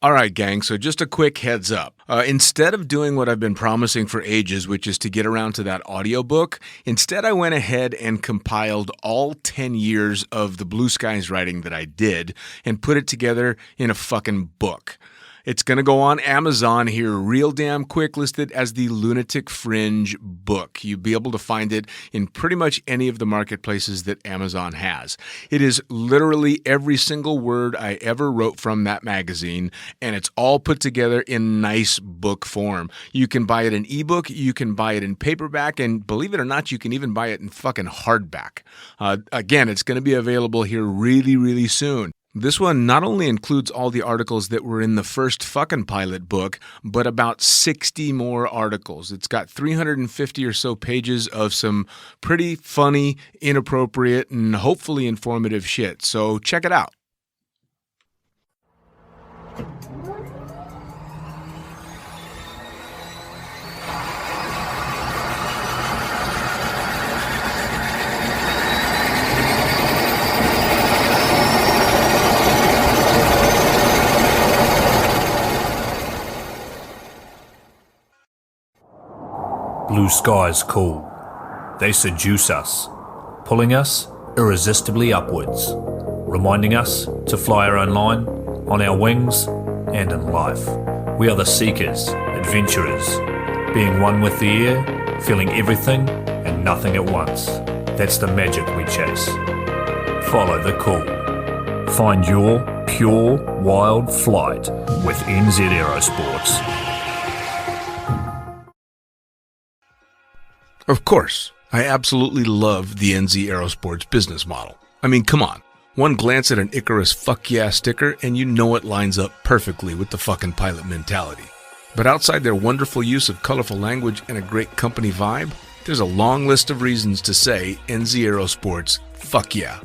All right, gang, so just a quick heads up. Instead of doing what I've been promising for ages, which is to get around to that audiobook, instead I went ahead and compiled all 10 years of the Blue Skies writing that I did and put it together in a fucking book. It's going to go on Amazon here real damn quick, listed as the Lunatic Fringe book. You'll be able to find it in pretty much any of the marketplaces that Amazon has. It is literally every single word I ever wrote from that magazine, and it's all put together in nice book form. You can buy it in ebook, you can buy it in paperback, and believe it or not, you can even buy it in fucking hardback. Again, it's going to be available here really, really soon. This one not only includes all the articles that were in the first fucking pilot book, but about 60 more articles. It's got 350 or so pages of some pretty funny, inappropriate, and hopefully informative shit. So check it out. Blue skies call. They seduce us, pulling us irresistibly upwards, reminding us to fly our own line, on our wings, and in life. We are the seekers, adventurers, being one with the air, feeling everything and nothing at once. That's the magic we chase. Follow the call. Find your pure, wild flight with NZ Aerosports. Of course, I absolutely love the NZ Aerosports business model. I mean, come on. One glance at an Icarus fuck yeah sticker and you know it lines up perfectly with the fucking pilot mentality. But outside their wonderful use of colorful language and a great company vibe, there's a long list of reasons to say NZ Aerosports fuck yeah.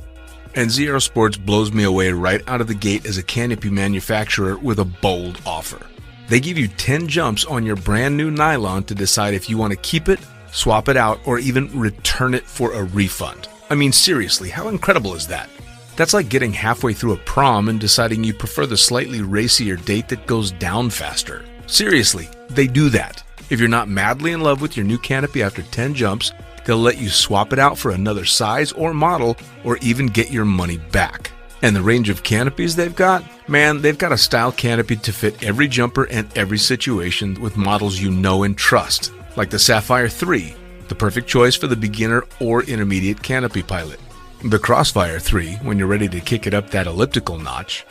NZ Aerosports blows me away right out of the gate as a canopy manufacturer with a bold offer. They give you 10 jumps on your brand new nylon to decide if you want to keep it, swap it out, or even return it for a refund. I mean, seriously, how incredible is that? That's like getting halfway through a prom and deciding you prefer the slightly racier date that goes down faster. Seriously, they do that. If you're not madly in love with your new canopy after 10 jumps, they'll let you swap it out for another size or model, or even get your money back. And the range of canopies they've got? Man, they've got a style canopy to fit every jumper and every situation with models you know and trust. Like the Sapphire 3, the perfect choice for the beginner or intermediate canopy pilot. The Crossfire 3, when you're ready to kick it up that elliptical notch.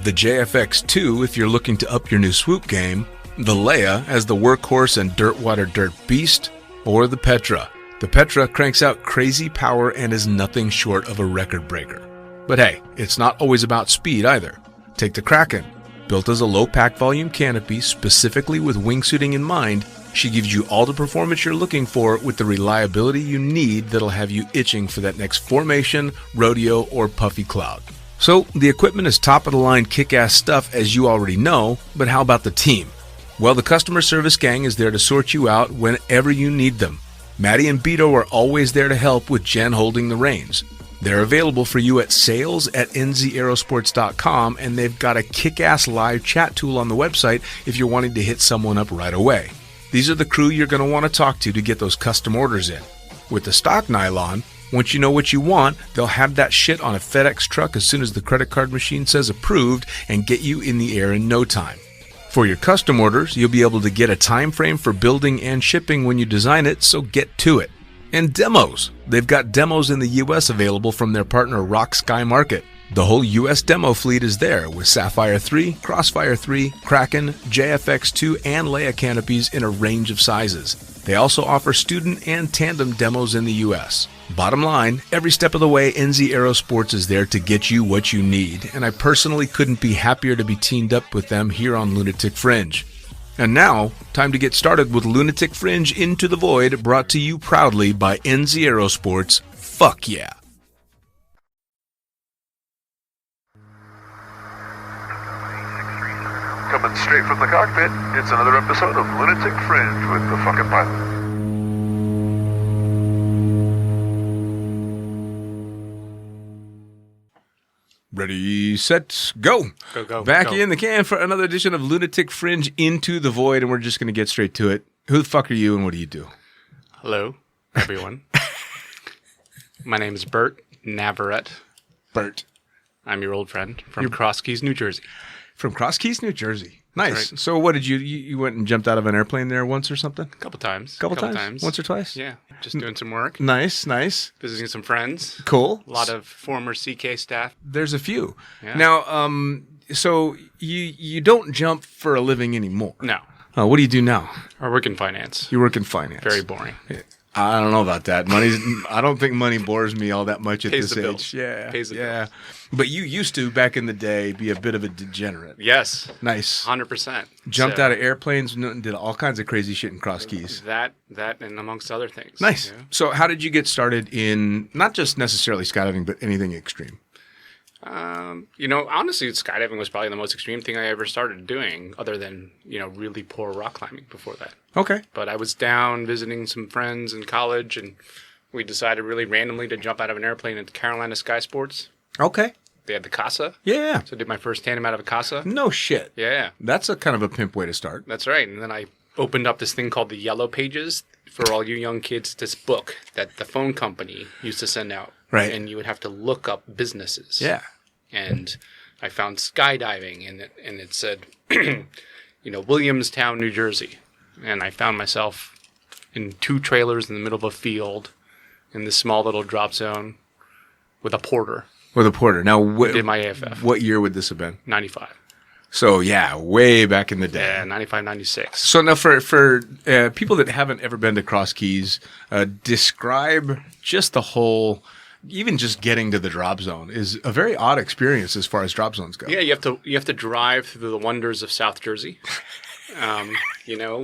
The JFX 2, if you're looking to up your new swoop game. The Leia as the workhorse and dirtwater dirt beast. Or the Petra. The Petra cranks out crazy power and is nothing short of a record breaker. But hey, it's not always about speed either. Take the Kraken. Built as a low pack volume canopy specifically with wingsuiting in mind, she gives you all the performance you're looking for with the reliability you need that'll have you itching for that next formation, rodeo, or puffy cloud. So, the equipment is top-of-the-line kick-ass stuff as you already know, but how about the team? Well, the customer service gang is there to sort you out whenever you need them. Maddie and Beto are always there to help with Jen holding the reins. They're available for you at sales@nzaerosports.com, and they've got a kick-ass live chat tool on the website if you're wanting to hit someone up right away. These are the crew you're going to want to talk to get those custom orders in. With the stock nylon, once you know what you want, they'll have that shit on a FedEx truck as soon as the credit card machine says approved and get you in the air in no time. For your custom orders, you'll be able to get a time frame for building and shipping when you design it, so get to it. And demos. They've got demos in the US available from their partner Rock Sky Market. The whole US demo fleet is there with Sapphire 3, Crossfire 3, Kraken, JFX2, and Leia canopies in a range of sizes. They also offer student and tandem demos in the US. Bottom line, every step of the way, NZ Aerosports is there to get you what you need, and I personally couldn't be happier to be teamed up with them here on Lunatic Fringe. And now, time to get started with Lunatic Fringe Into the Void, brought to you proudly by NZ Aerosports. Fuck yeah! Coming straight from the cockpit, it's another episode of Lunatic Fringe with the fucking pilot. Ready, set, go. Go. Back in the can for another edition of Lunatic Fringe Into the Void, and we're just going to get straight to it. Who the fuck are you and what do you do? Hello, everyone. My name is Bert Navarrete. Bert. I'm your old friend from CrossKeys, New Jersey. From CrossKeys, New Jersey. Nice. Right. So what did you went and jumped out of an airplane there once or something? A couple times. Couple times? Once or twice? Yeah, just doing some work. Nice. Visiting some friends. Cool. A lot of former CK staff. There's a few. Yeah. Now, so you don't jump for a living anymore. No. What do you do now? I work in finance. You work in finance. Very boring. I don't know about that. I don't think money bores me all that much at Pays this the age. bills. Yeah. Pays the bills. But you used to, back in the day, be a bit of a degenerate. Yes. Nice. 100%. Jumped out of airplanes and did all kinds of crazy shit in CrossKeys. That, and amongst other things. Nice. You know? So how did you get started in, not just necessarily skydiving, but anything extreme? Honestly, skydiving was probably the most extreme thing I ever started doing, other than, really poor rock climbing before that. Okay. But I was down visiting some friends in college, and we decided really randomly to jump out of an airplane at the Carolina Sky Sports. Okay. They had the Casa. Yeah. So I did my first tandem out of a Casa. No shit. Yeah. That's a kind of a pimp way to start. That's right. And then I opened up this thing called the Yellow Pages for all you young kids, this book that the phone company used to send out. Right. And you would have to look up businesses. Yeah. And I found skydiving, and it said, Williamstown, New Jersey. And I found myself in 2 trailers in the middle of a field in this small little drop zone with a porter. With a porter. Now, Did my AFF. What year would this have been? 95. So, yeah, way back in the day. Yeah, 95, 96. So now for people that haven't ever been to CrossKeys, describe just the whole, even just getting to the drop zone is a very odd experience as far as drop zones go. Yeah, you have to drive through the wonders of South Jersey,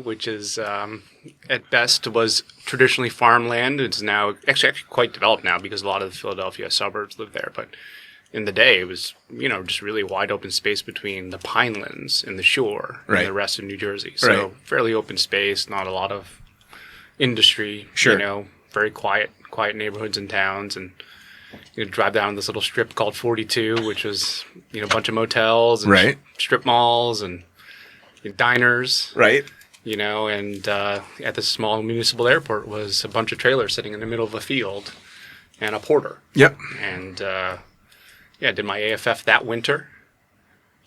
which is at best was traditionally farmland. It's now actually quite developed now because a lot of the Philadelphia suburbs live there. But in the day, it was just really wide open space between the Pinelands and the shore and the rest of New Jersey. So fairly open space, not a lot of industry. Sure. Very quiet neighborhoods and towns, and you drive down this little strip called 42, which was a bunch of motels and strip malls and diners. Right. And at the small municipal airport was a bunch of trailers sitting in the middle of a field and a porter. Yep. And I did my AFF that winter.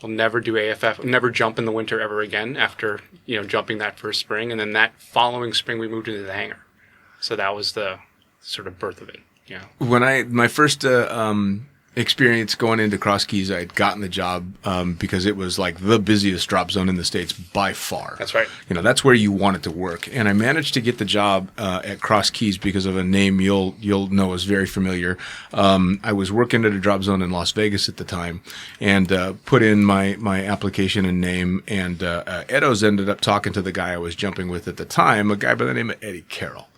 I'll never do AFF, never jump in the winter ever again after jumping that first spring, and then that following spring we moved into the hangar. So that was the sort of birth of it. Yeah. When my first experience going into CrossKeys, I had gotten the job because it was like the busiest drop zone in the States by far. That's right. That's where you wanted to work. And I managed to get the job at CrossKeys because of a name you'll know is very familiar. I was working at a drop zone in Las Vegas at the time and put in my application and name, and Edo's ended up talking to the guy I was jumping with at the time, a guy by the name of Eddie Carroll.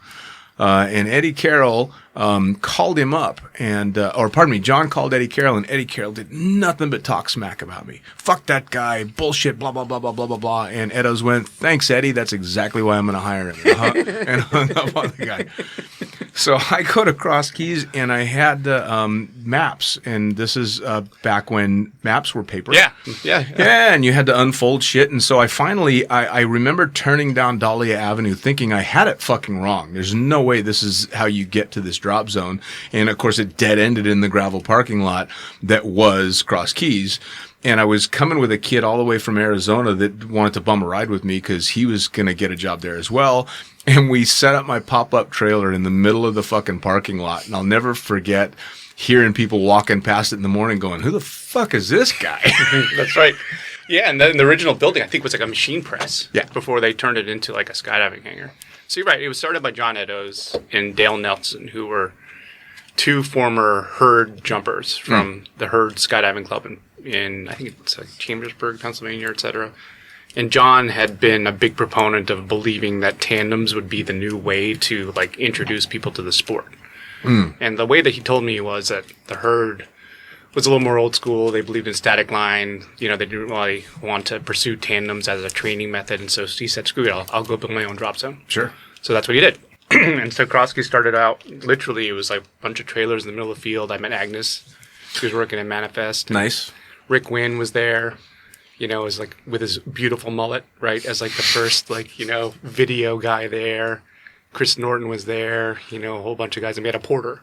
And Eddie Carroll called him up, John called Eddie Carroll, and Eddie Carroll did nothing but talk smack about me. Fuck that guy, bullshit, blah, blah, blah, blah, blah, blah, blah. And Edo's went, thanks, Eddie, that's exactly why I'm going to hire him. And hung up on the guy. So I go to CrossKeys, and I had maps, and this is back when maps were paper. Yeah, and you had to unfold shit. And so I remember turning down Dahlia Avenue thinking I had it fucking wrong. There's no way this is how you get to this drop zone. And of course, it dead ended in the gravel parking lot that was CrossKeys. And I was coming with a kid all the way from Arizona that wanted to bum a ride with me because he was going to get a job there as well. And we set up my pop-up trailer in the middle of the fucking parking lot. And I'll never forget hearing people walking past it in the morning going, who the fuck is this guy? That's right. Yeah, and then the original building, I think, was like a machine press. Yeah. Before they turned it into like a skydiving hangar. So you're right. It was started by John Eddowes and Dale Nelson, who were 2 former herd jumpers from the Herd Skydiving Club in I think it's like Chambersburg, Pennsylvania, etc. And John had been a big proponent of believing that tandems would be the new way to like introduce people to the sport. And the way that he told me was that the herd was a little more old school. They believed in static line. They didn't really want to pursue tandems as a training method. And so he said, screw it, I'll go build my own drop zone. Sure. So that's what he did. And so CrossKeys started out, literally, it was like a bunch of trailers in the middle of the field. I met Agnes. She was working in Manifest. Nice. Rick Wynn was there, as like with his beautiful mullet, right? As like the first video guy there. Chris Norton was there, a whole bunch of guys, and we had a porter.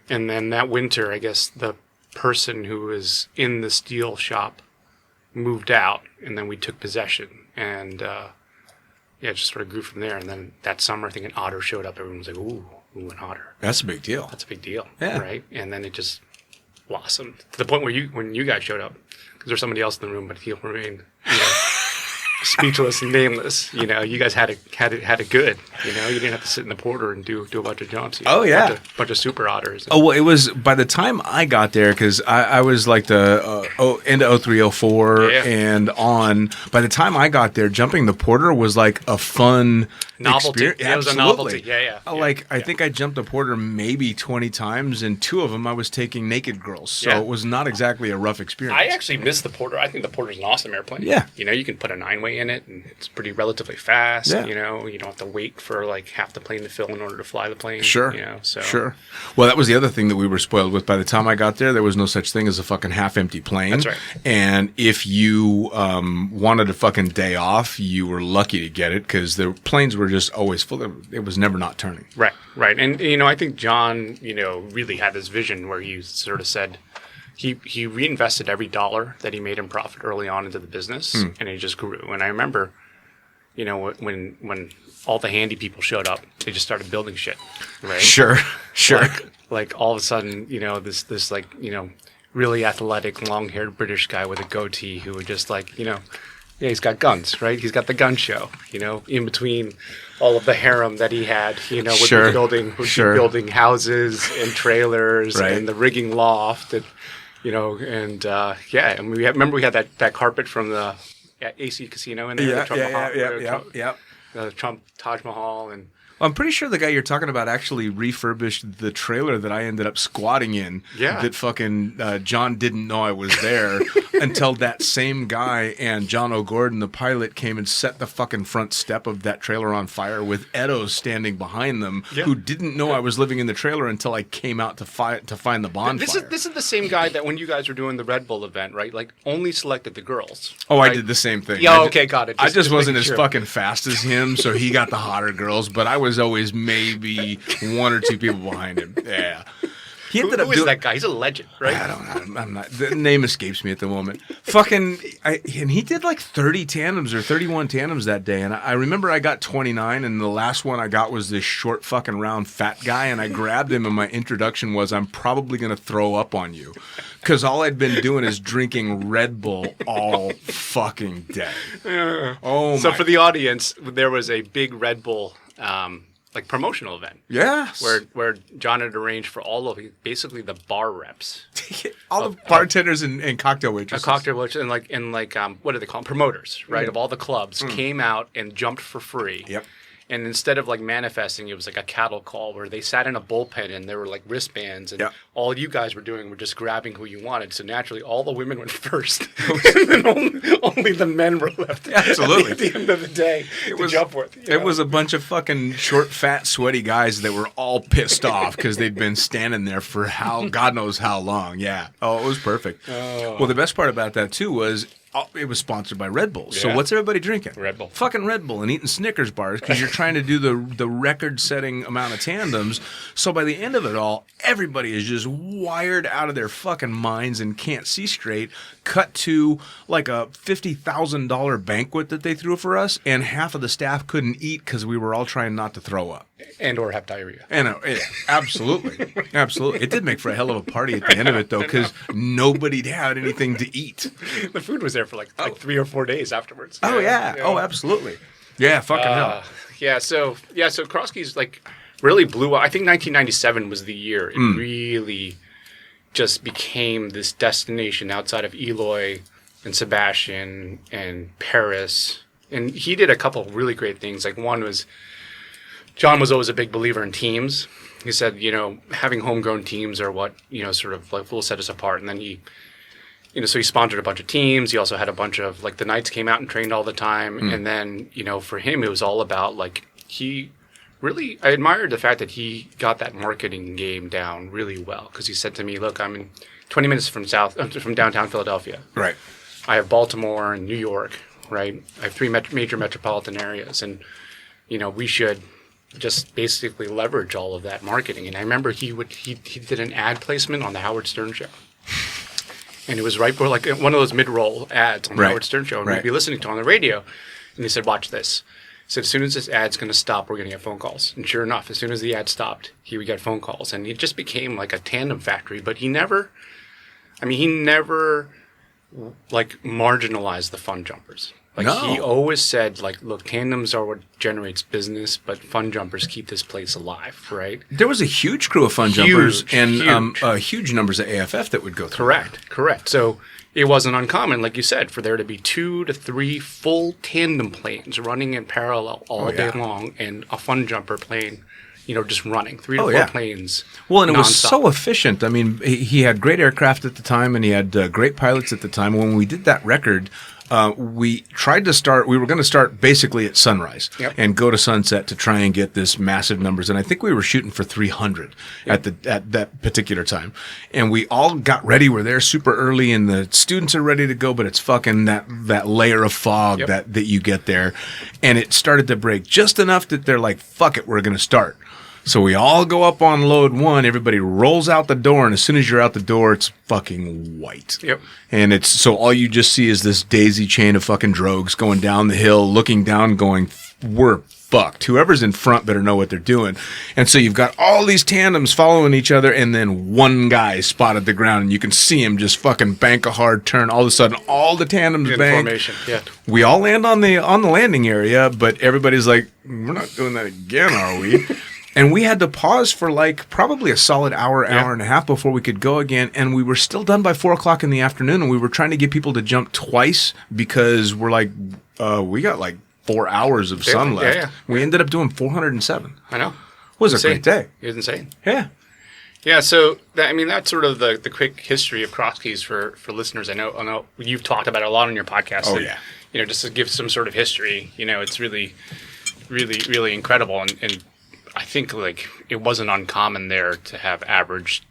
And then that winter, I guess the person who was in the steel shop moved out, and then we took possession, and it just sort of grew from there. And then that summer, I think an otter showed up. Everyone was like, ooh, an otter. That's a big deal. That's a big deal, yeah. Right? And then it just blossomed to the point where when you guys showed up, because there's somebody else in the room, but he'll remain speechless and nameless. You guys had it good. You didn't have to sit in the porter and do a bunch of jumps. A bunch of super otters. Oh well, it was by the time I got there, because I was like the into 03, 04 and on. By the time I got there, jumping the porter was like a fun novelty. experience. Yeah, it was a novelty. Yeah. I think I jumped the porter maybe 20 times, and 2 of them I was taking naked girls, so it was not exactly a rough experience. I actually miss the porter. I think the porter's an awesome airplane. Yeah, you can put a 9-way in it, and it's pretty relatively fast. Yeah. You don't have to wait for like half the plane to fill in order to fly the plane. Sure. So sure. Well, that was the other thing that we were spoiled with. By the time I got there was no such thing as a fucking half-empty plane. That's right. And if you wanted a fucking day off, you were lucky to get it, because the planes were just always full. It was never not turning. Right. And I think John, really had this vision where he sort of said he reinvested every dollar that he made in profit early on into the business, and it just grew. And I remember, when all the handy people showed up, they just started building shit, right? Sure. Like all of a sudden, this like, really athletic, long-haired British guy with a goatee who would just like, he's got guns, right? He's got the gun show, in between all of the harem that he had, would be building houses and trailers and the rigging loft, and and we remember we had that carpet from the AC Casino in there, the Trump Taj Mahal, and I'm pretty sure the guy you're talking about actually refurbished the trailer that I ended up squatting in. Yeah. That fucking John didn't know I was there until that same guy and John O'Gordon, the pilot, came and set the fucking front step of that trailer on fire with Edos standing behind them, who didn't know I was living in the trailer until I came out to find the bonfire. This is the same guy that when you guys were doing the Red Bull event, right? Like only selected the girls. Oh, right? I did the same thing. Yeah, okay, got it. I just wasn't as fucking fast as him, so he got the hotter girls, but I was always maybe 1 or 2 people behind him. Yeah. He ended up who is that guy? He's a legend, right? I don't know. I'm not. The name escapes me at the moment. And he did like 30 tandems or 31 tandems that day. And I remember I got 29, and the last one I got was this short fucking round fat guy. And I grabbed him, and my introduction was, "I'm probably going to throw up on you." Because all I'd been doing is drinking Red Bull all fucking day. So for the audience, there was a big Red Bull promotional event. Yes. Where John had arranged for all of basically the bar reps. all the bartenders and cocktail waitresses. What do they call them? Promoters, right? Of all the clubs came out and jumped for free. Yep. And instead of like manifesting, it was like a cattle call where they sat in a bullpen and there were like wristbands, and all you guys were doing were just grabbing who you wanted. So naturally, all the women went first, and then only the men were left. Absolutely. At the end of the day, to jump with. It was a bunch of fucking short, fat, sweaty guys that were all pissed off because they'd been standing there for God knows how long. Yeah. Oh, it was perfect. Oh. Well, the best part about that too was, it was sponsored by Red Bull. So what's everybody drinking? Red Bull. Fucking Red Bull, and eating Snickers bars because you're trying to do the record-setting amount of tandems. So by the end of it all, everybody is just wired out of their fucking minds and can't see straight. Cut to like a $50,000 banquet that they threw for us, and half of the staff couldn't eat because we were all trying not to throw up. And or have diarrhea. Absolutely. Absolutely. It did make for a hell of a party at the end of it, though, because nobody had anything to eat. The food was there for like 3 or 4 days afterwards. Oh, yeah. Oh, absolutely. Yeah, fucking hell. So CrossKeys really blew up. I think 1997 was the year it really just became this destination outside of Eloy and Sebastian and Paris. And he did a couple of really great things. Like one was, John was always a big believer in teams. He said, having homegrown teams are what, sort of like will set us apart. And then he, so he sponsored a bunch of teams. He also had a bunch of, the Knights came out and trained all the time. And then, for him, it was all about, I admired the fact that he got that marketing game down really well. Because he said to me, look, I'm in 20 minutes from downtown Philadelphia. Right. I have Baltimore and New York, right? I have 3 major metropolitan areas, and we should just basically leverage all of that marketing. And I remember he did an ad placement on the Howard Stern show, and it was right before, like, one of those mid-roll ads on the Howard Stern show, and we'd be listening to it on the radio, and he said, "Watch this." He said, "As soon as this ad's going to stop, we're going to get phone calls." And sure enough, as soon as the ad stopped, he would get phone calls, and it just became like a tandem factory. But he never like marginalized the fun jumpers. Like, he always said, like, look, tandems are what generates business, but fun jumpers keep this place alive, right? There was a huge crew of fun jumpers and huge numbers of AFF that would go through. Correct. So it wasn't uncommon, like you said, for there to be 2 to 3 full tandem planes running in parallel all day long, and a fun jumper plane, just running 3 to 4 planes. Well, and it was nonstop. so efficient. I mean, he had great aircraft at the time, and he had great pilots at the time. When we did that record, we were going to start basically at sunrise and go to sunset to try and get this massive numbers. And I think we were shooting for 300 at that particular time. And we all got ready. We're there super early, and the students are ready to go, but it's fucking that layer of fog that you get there. And it started to break just enough that they're like, fuck it, we're going to start. So we all go up on load 1. Everybody rolls out the door, and as soon as you're out the door, it's fucking white. Yep. And so all you just see is this daisy chain of fucking drogues going down the hill, looking down, going, "We're fucked. Whoever's in front better know what they're doing." And so you've got all these tandems following each other, and then one guy spotted the ground, and you can see him just fucking bank a hard turn. All of a sudden, all the tandems bank. Formation. Yeah. We all land on the landing area, but everybody's like, "We're not doing that again, are we?" And we had to pause for like probably a solid hour and a half before we could go again. And we were still done by 4:00 in the afternoon. And we were trying to get people to jump twice because we're like, we got like 4 hours of sun left. Yeah. We ended up doing 407. I know. It was a great day. It was insane. Yeah. Yeah, so that's sort of the quick history of CrossKeys for listeners. I know you've talked about it a lot on your podcast. Oh, and, just to give some sort of history, it's really, really, really incredible. And I think, like, it wasn't uncommon there to have averaged,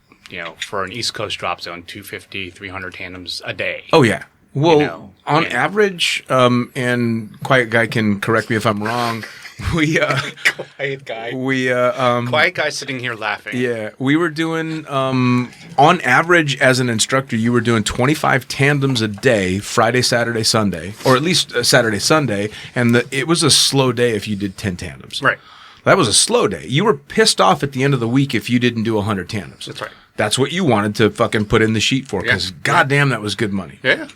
for an East Coast drop zone, 250, 300 tandems a day. Oh, yeah. Well, on average, and Quiet Guy can correct me if I'm wrong, Quiet Guy. Quiet Guy sitting here laughing. Yeah. We were doing, on average, as an instructor, you were doing 25 tandems a day, Friday, Saturday, Sunday, or at least Saturday, Sunday, and it was a slow day if you did 10 tandems. Right. That was a slow day. You were pissed off at the end of the week if you didn't do 100 tandems. That's right. That's what you wanted to fucking put in the sheet for, because goddamn, that was good money. Yeah.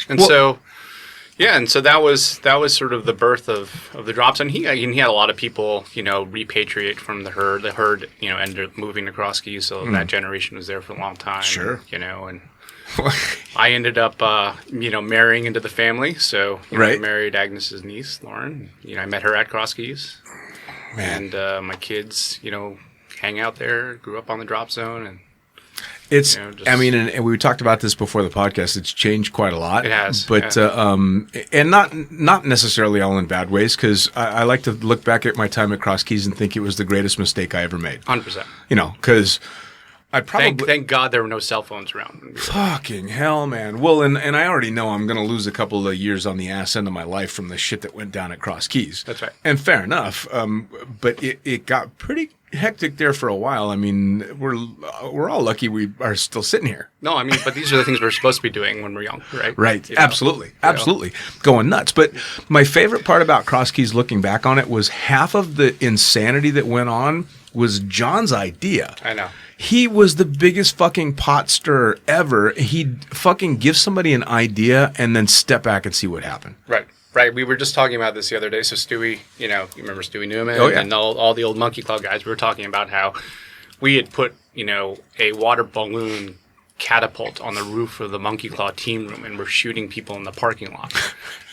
And so that was sort of the birth of the drops. And he had a lot of people, repatriate from the herd. The herd, ended up moving to CrossKeys, so that generation was there for a long time. Sure. And I ended up, marrying into the family. So I married Agnes's niece, Lauren. I met her at CrossKeys. Man. And my kids, hang out there, grew up on the drop zone. And it's, and we talked about this before the podcast. It's changed quite a lot. It has. But, and not necessarily all in bad ways, because I like to look back at my time at CrossKeys and think it was the greatest mistake I ever made. 100%. Because I probably... Thank God there were no cell phones around. Fucking hell, man. Well, and I already know I'm going to lose a couple of years on the ass end of my life from the shit that went down at CrossKeys. That's right. And fair enough. But it got pretty hectic there for a while. I mean, we're all lucky we are still sitting here. No, but these are the things we're supposed to be doing when we're young, right? Right. Absolutely. Going nuts. But my favorite part about CrossKeys, looking back on it, was half of the insanity that went on was John's idea. I know. He was the biggest fucking pot stirrer ever. He'd fucking give somebody an idea and then step back and see what happened. Right. We were just talking about this the other day. So Stewie, you remember Stewie Newman and all the old Monkey Claw guys. We were talking about how we had put, a water balloon catapult on the roof of the Monkey Claw team room, and we're shooting people in the parking lot.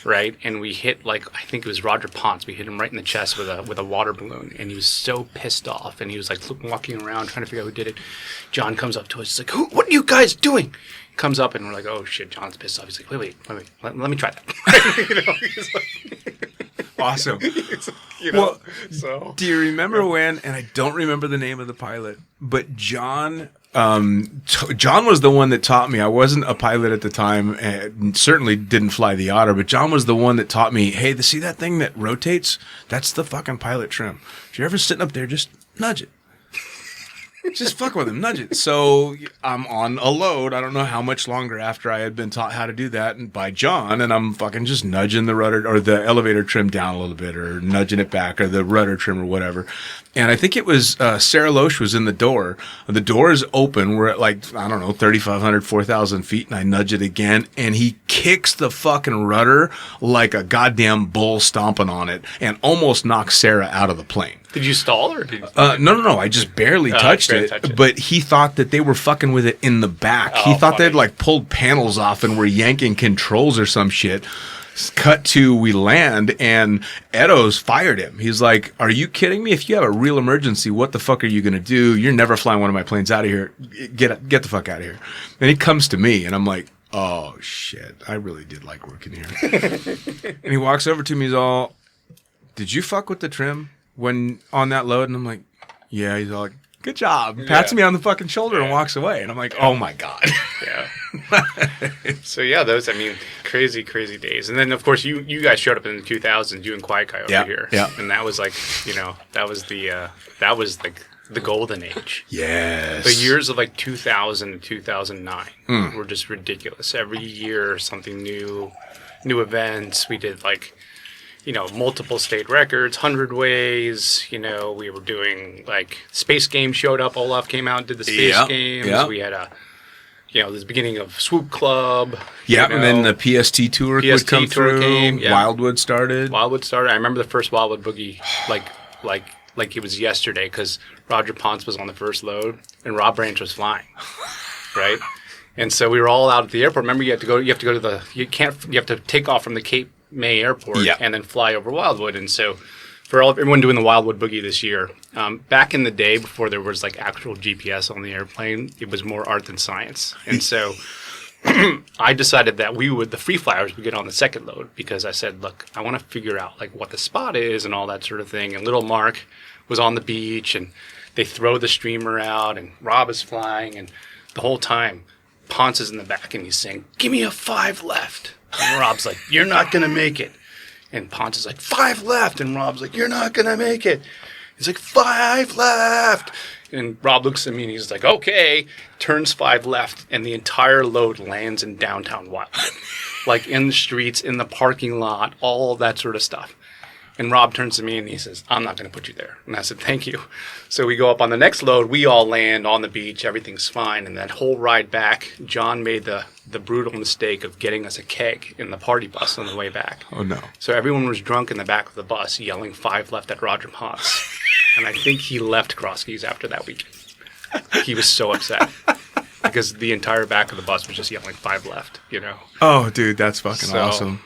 Right. And we hit, I think it was Roger Ponce. We hit him right in the chest with a water balloon, and he was so pissed off, and he was walking around trying to figure out who did it. John comes up to us. He's like, what are you guys doing? Comes up, and we're like, oh shit, John's pissed off. He's like, wait, let me try that. Awesome. Do you remember when, and I don't remember the name of the pilot, but John John was the one that taught me. I wasn't a pilot at the time and certainly didn't fly the Otter, but John was the one that taught me, hey, see that thing that rotates? That's the fucking pilot trim. If you're ever sitting up there, just nudge it. Just fuck with him, nudge it. So I'm on a load. I don't know how much longer after I had been taught how to do that and by John, and I'm fucking just nudging the rudder or the elevator trim down a little bit or nudging it back or the rudder trim or whatever. And I think it was Sarah Loesch was in the door. The door is open. We're at like, I don't know, 3,500, 4,000 feet, and I nudge it again, and he kicks the fucking rudder like a goddamn bull stomping on it and almost knocks Sarah out of the plane. Did you stall or did you... No. I just barely touched it. But he thought that they were fucking with it in the back. He thought they'd like pulled panels off and were yanking controls or some shit. Cut to, we land, and Edo's fired him. He's like, are you kidding me? If you have a real emergency, what the fuck are you going to do? You're never flying one of my planes out of here. Get the fuck out of here. And he comes to me, and I'm like, oh, shit. I really did like working here. And he walks over to me. He's all, did you fuck with the trim when on that load? And I'm like, yeah. He's all like, good job. Pats me on the fucking shoulder and walks away. And I'm like, oh, my God. Yeah. So, yeah, those, I mean, crazy, crazy days. And then, of course, you guys showed up in the 2000s, you and Quiet Guy over here. Yeah. And that was like, that was the golden age. Yes. The years of like 2000 and 2009 were just ridiculous. Every year, something new events. We did like, multiple state records, 100 ways. We were doing like Space Games showed up. Olaf came out and did the Space Games. Yeah. We had the beginning of Swoop Club. Yeah, and then the PST tour would come through. Wildwood started. I remember the first Wildwood Boogie like it was yesterday because Roger Ponce was on the first load and Rob Branch was flying, right? And so we were all out at the airport. Remember, you have to take off from the Cape May Airport and then fly over Wildwood. And so for everyone doing the Wildwood Boogie this year, back in the day before there was like actual GPS on the airplane, it was more art than science. And so I decided that the free flyers would get on the second load because I said, look, I want to figure out like what the spot is and all that sort of thing. And little Mark was on the beach and they throw the streamer out and Rob is flying and the whole time Ponce is in the back and he's saying, give me a 5 left. And Rob's like, you're not going to make it. And Ponce is like, 5 left. And Rob's like, you're not going to make it. He's like, 5 left. And Rob looks at me and he's like, okay. Turns 5 left. And the entire load lands in downtown Wildwood. Like in the streets, in the parking lot, all of that sort of stuff. And Rob turns to me and he says, I'm not going to put you there. And I said, thank you. So we go up on the next load. We all land on the beach. Everything's fine. And that whole ride back, John made the brutal mistake of getting us a keg in the party bus on the way back. Oh, no. So everyone was drunk in the back of the bus yelling 5 left at Roger Ponce. And I think he left CrossKeys after that weekend. He was so upset. Because the entire back of the bus was just yelling 5 left, Oh, dude, that's fucking awesome.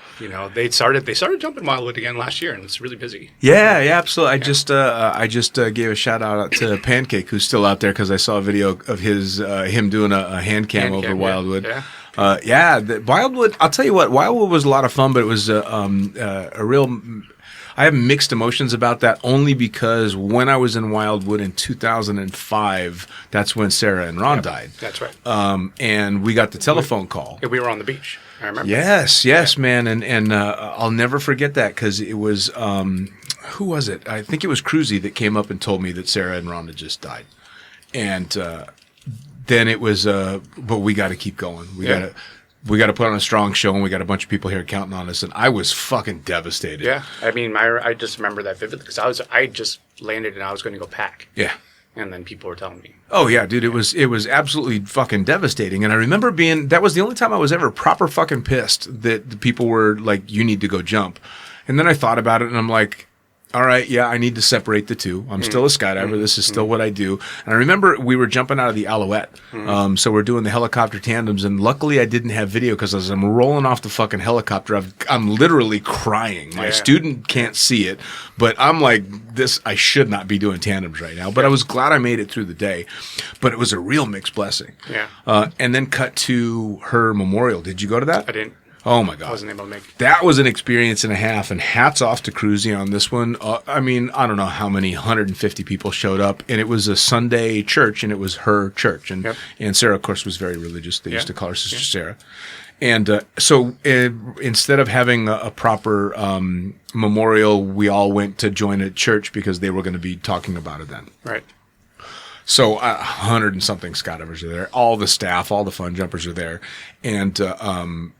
They started jumping Wildwood again last year, and it's really busy. Yeah, absolutely. I just gave a shout out to Pancake, who's still out there, because I saw a video of him doing a hand cam over Wildwood. The Wildwood. I'll tell you what, Wildwood was a lot of fun, but it was a real. I have mixed emotions about that only because when I was in Wildwood in 2005, that's when Sarah and Ron died. That's right. And we got the telephone call. We were on the beach. I remember. Yes, man. And I'll never forget that because it was, who was it? I think it was Cruzy that came up and told me that Sarah and Ron had just died. And then it was, but we got to keep going. We got to put on a strong show, and we got a bunch of people here counting on us. And I was fucking devastated. Yeah, I mean, I just remember that vividly because I just landed and I was going to go pack. Yeah, and then people were telling me. Oh yeah, dude, it was absolutely fucking devastating. And I remember that was the only time I was ever proper fucking pissed that the people were like, "You need to go jump." And then I thought about it, and I'm like, all right, yeah, I need to separate the two. I'm still a skydiver. This is still what I do. And I remember we were jumping out of the Alouette. So we're doing the helicopter tandems. And luckily I didn't have video because as I'm rolling off the fucking helicopter, I'm literally crying. My student can't see it. But I'm like, I should not be doing tandems right now. But I was glad I made it through the day. But it was a real mixed blessing. Yeah. And then cut to her memorial. Did you go to that? I didn't. Oh my God. I wasn't able to make it. That was an experience and a half, and hats off to Cruzy on this one. I mean, I don't know how many 150 people showed up, and it was a Sunday church, and it was her church. And and Sarah, of course, was very religious. They used to call her Sister Sarah. And so instead of having a proper memorial, we all went to join a church because they were going to be talking about it then. Right. So 100 and something skydivers are there. All the staff, all the fun jumpers are there. And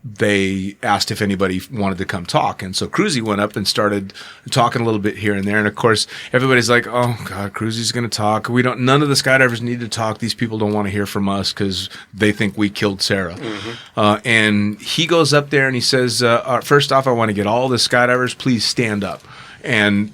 they asked if anybody wanted to come talk. And so Cruzy went up and started talking a little bit here and there. And of course, everybody's like, oh God, Cruzy's going to talk. None of the skydivers need to talk. These people don't want to hear from us because they think we killed Sarah. And he goes up there and he says, first off, I want to get all the skydivers, please stand up. And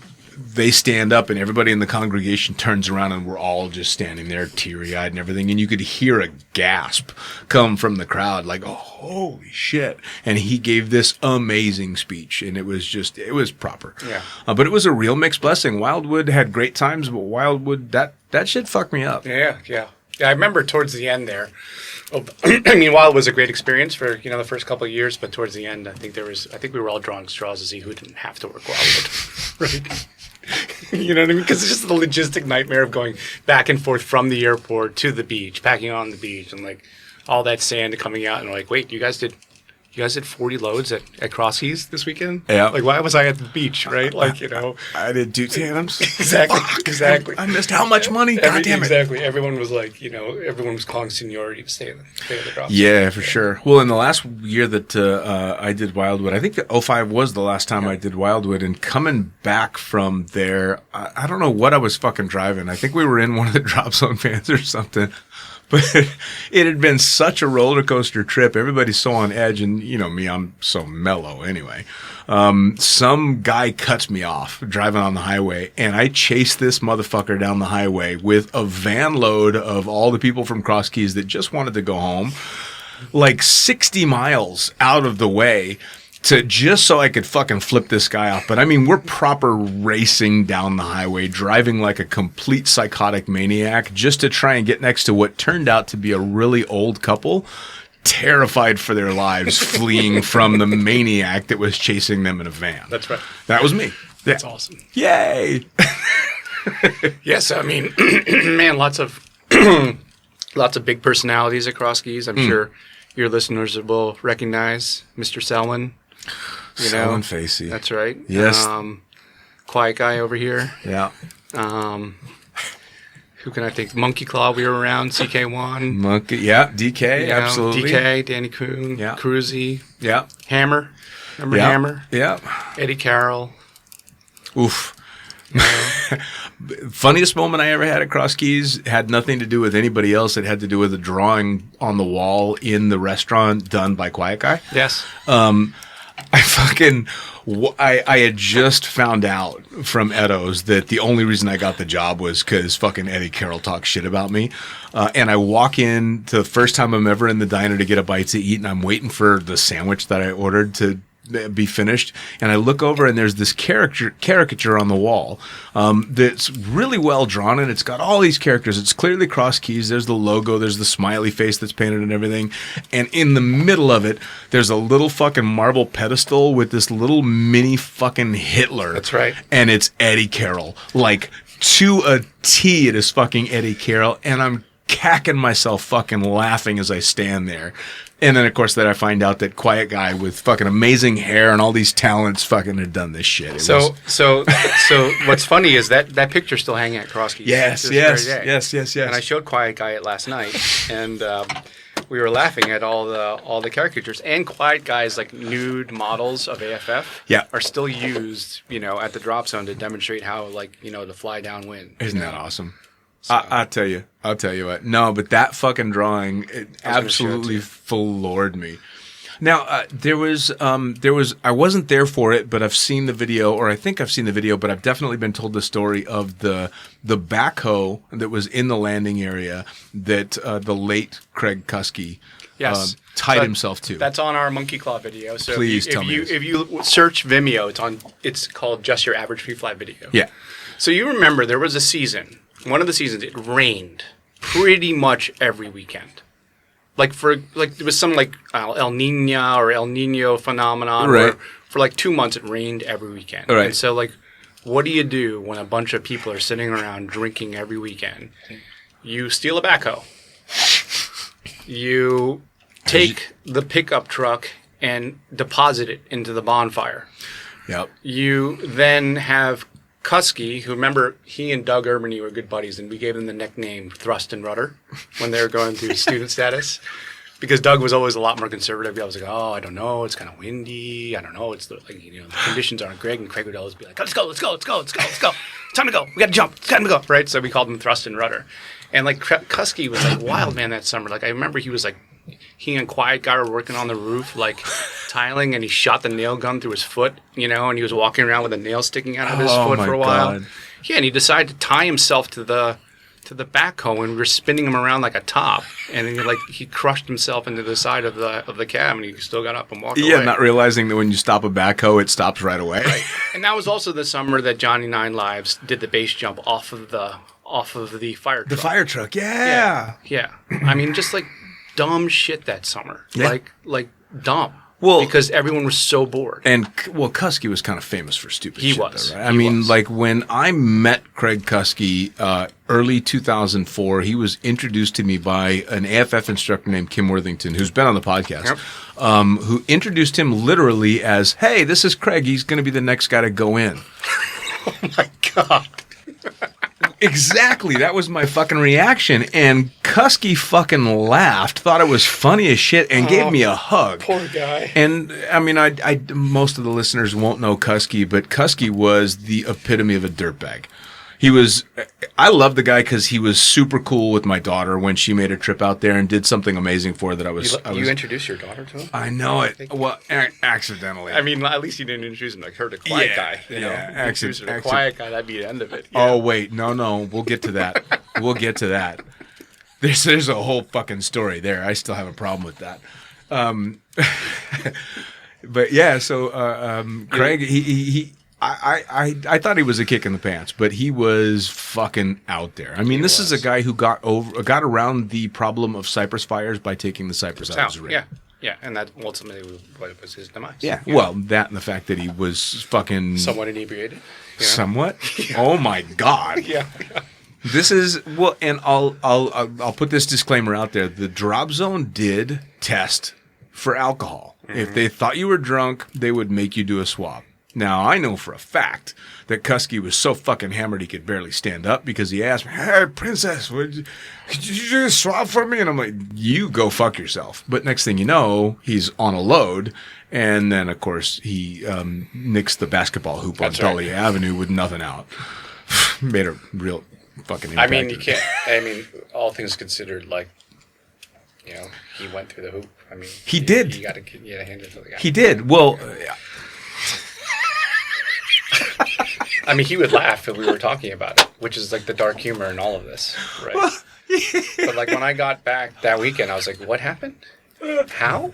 they stand up and everybody in the congregation turns around and we're all just standing there teary-eyed and everything. And you could hear a gasp come from the crowd like, oh, holy shit. And he gave this amazing speech and it was proper. Yeah. But it was a real mixed blessing. Wildwood had great times, but Wildwood, that shit fucked me up. Yeah. I remember towards the end there. I mean, while it was a great experience for, the first couple of years, but towards the end, I think we were all drawing straws to see who didn't have to work Wildwood. Right? You know what I mean? Because it's just the logistic nightmare of going back and forth from the airport to the beach, packing on the beach, and like all that sand coming out, and like, wait, you guys did 40 loads at CrossKeys this weekend? Yeah. Like, why was I at the beach, right? Like, I did 2 tandems. Exactly. I missed how much money? God damn it. Exactly. Everyone was like, everyone was calling seniority to stay at the drop. Yeah, for sure. Well, in the last year that I did Wildwood, I think that 05 was the last time I did Wildwood, and coming back from there, I don't know what I was fucking driving. I think we were in one of the drop zone vans or something. But it had been such a roller coaster trip. Everybody's so on edge, and me, I'm so mellow anyway. Some guy cuts me off driving on the highway, and I chase this motherfucker down the highway with a van load of all the people from CrossKeys that just wanted to go home, like 60 miles out of the way. Just so I could fucking flip this guy off. But I mean, we're proper racing down the highway, driving like a complete psychotic maniac just to try and get next to what turned out to be a really old couple, terrified for their lives, fleeing from the maniac that was chasing them in a van. That's right. That was me. That's awesome. Yay! Yes, I mean, man, lots of big personalities at CrossKeys. I'm sure your listeners will recognize Mr. Selwyn. Selwyn Facey. That's right. Yes. Quiet guy over here. Yeah. Who can I think? Monkey Claw, we were around. CK1. Monkey, yeah. DK, absolutely. DK, Danny Kuhn. Yeah. Cruzy. Yeah. Hammer. Remember Hammer? Yeah. Eddie Carroll. Oof. Funniest moment I ever had at CrossKeys had nothing to do with anybody else. It had to do with a drawing on the wall in the restaurant done by Quiet Guy. Yes. I had just found out from Edo's that the only reason I got the job was because fucking Eddie Carroll talked shit about me. And I walk in to the first time I'm ever in the diner to get a bite to eat, and I'm waiting for the sandwich that I ordered to be finished, and I look over and there's this caricature on the wall that's really well drawn, and it's got all these characters. It's clearly CrossKeys. There's the logo, there's the smiley face that's painted and everything, and in the middle of it there's a little fucking marble pedestal with this little mini fucking Hitler. That's right. And it's Eddie Carroll, like to a T. It is fucking Eddie Carroll, and I'm cacking myself fucking laughing as I stand there. And then, of course, that I find out that Quiet Guy with fucking amazing hair and all these talents fucking had done this shit. So what's funny is that picture's still hanging at CrossKeys. Yes. And I showed Quiet Guy it last night, and we were laughing at all the caricatures. And Quiet Guy's like nude models of AFF are still used, at the drop zone to demonstrate how to fly downwind. Isn't that awesome? So. I'll tell you what. No, but that fucking drawing, it absolutely floored me. Now, there was, I wasn't there for it, but I've seen the video, or I think I've seen the video, but I've definitely been told the story of the backhoe that was in the landing area that the late Craig Kuski tied himself to. That's on our Monkey Claw video. So please tell me. If you search Vimeo, it's called Just Your Average Freefly Video. Yeah. So you remember there was a season. One of the seasons, it rained pretty much every weekend. like there was some like El Nino or El Nino phenomenon. Right. Where for like 2 months it rained every weekend. Right. And so like, what do you do when a bunch of people are sitting around drinking every weekend? You steal a backhoe. You take the pickup truck and deposit it into the bonfire. Yep. You then have Kusky, who, remember, he and Doug Urbany were good buddies, and we gave them the nickname Thrust and Rudder when they were going through student status. Because Doug was always a lot more conservative. I was like, oh, I don't know, it's kind of windy. I don't know, it's the conditions aren't great. And Craig would always be like, let's go. It's time to go. We got to jump. It's time to go. Right? So we called him Thrust and Rudder. And like Kusky was like wild man that summer. Like I remember he was like, he and Quiet Guy were working on the roof, like tiling, and he shot the nail gun through his foot, and he was walking around with a nail sticking out of his foot for a while. God. Yeah, and he decided to tie himself to the backhoe, and we were spinning him around like a top, and then he crushed himself into the side of the cab, and he still got up and walked away. Yeah, not realizing that when you stop a backhoe, it stops right away. Right. And that was also the summer that Johnny Nine Lives did the base jump off of the fire truck. The fire truck, yeah. Yeah. I mean, just like dumb shit that summer. Yeah. Like dumb. Well, because everyone was so bored. And Kusky was kind of famous for stupid shit. He was. Though, right? I mean, like when I met Craig Kusky early 2004, he was introduced to me by an AFF instructor named Kim Worthington, who's been on the podcast, who introduced him literally as, hey, this is Craig. He's going to be the next guy to go in. Oh, my God. Exactly. That was my fucking reaction. And Kusky fucking laughed, thought it was funny as shit, and gave me a hug. Poor guy. And, I mean, I most of the listeners won't know Kusky, but Kusky was the epitome of a dirtbag. I love the guy because he was super cool with my daughter when she made a trip out there and did something amazing for her that I was... You introduced your daughter to him? I know it. Well, accidentally. I mean, at least you didn't introduce him like her to Quiet Guy. Accidentally. Quiet Guy, that'd be the end of it. Yeah. Oh, wait. No. We'll get to that. There's a whole fucking story there. I still have a problem with that. But yeah, so Craig, I thought he was a kick in the pants, but he was fucking out there. I mean, this is a guy who got around the problem of cypress fires by taking the cypress out of his ring. Yeah, and that ultimately was his demise. Yeah, well, that and the fact that he was fucking... Somewhat inebriated. Somewhat? Oh, my God. Yeah. This is... Well, and I'll put this disclaimer out there. The dropzone did test for alcohol. Mm-hmm. If they thought you were drunk, they would make you do a swab. Now, I know for a fact that Kusky was so fucking hammered he could barely stand up because he asked me, hey, princess, could you do a swab for me? And I'm like, you go fuck yourself. But next thing you know, he's on a load. And then, of course, he nicks the basketball hoop on Dahlia Avenue with nothing out. Made a real fucking impact. I mean, you can't, all things considered, like, he went through the hoop. I mean, he did. You got to hand it to the guy. He did. Well... I mean, he would laugh if we were talking about it, which is like the dark humor in all of this, right? But like when I got back that weekend, I was like, what happened? How?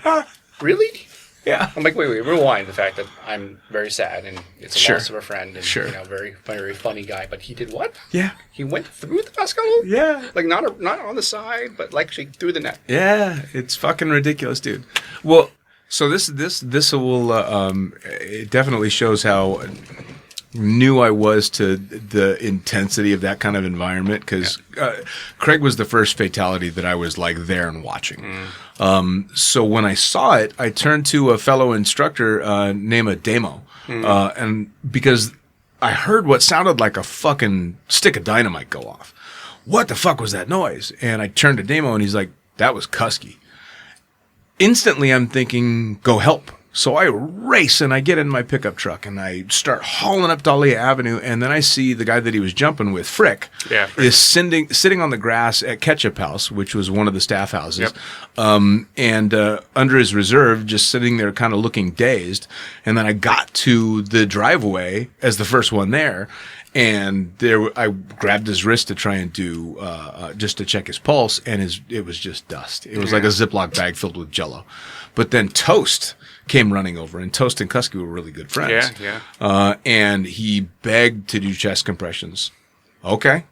Really? Yeah. I'm like, wait, rewind the fact that I'm very sad and it's a loss of a friend and, very, very funny guy, but he did what? Yeah. He went through the basketball? Yeah. Like not on the side, but like actually through the net. Yeah. It's fucking ridiculous, dude. Well, so this will, it definitely shows how new I was to the intensity of that kind of environment because Craig was the first fatality that I was like there and watching. So when I saw it, I turned to a fellow instructor named Damo, and because I heard what sounded like a fucking stick of dynamite go off. What the fuck was that noise? And I turned to Damo and he's like, that was Kusky. Instantly, I'm thinking, go help. So I race and I get in my pickup truck and I start hauling up Dahlia Avenue. And then I see the guy that he was jumping with, Frick, is sitting on the grass at Ketchup House, which was one of the staff houses. And under his reserve, just sitting there kind of looking dazed. And then I got to the driveway as the first one there. And I grabbed his wrist to try and do, just to check his pulse. And it was just dust. It was like a Ziploc bag filled with Jell-O. But then Toast came running over, and Toast and Kusky were really good friends. Yeah. And he begged to do chest compressions. Okay.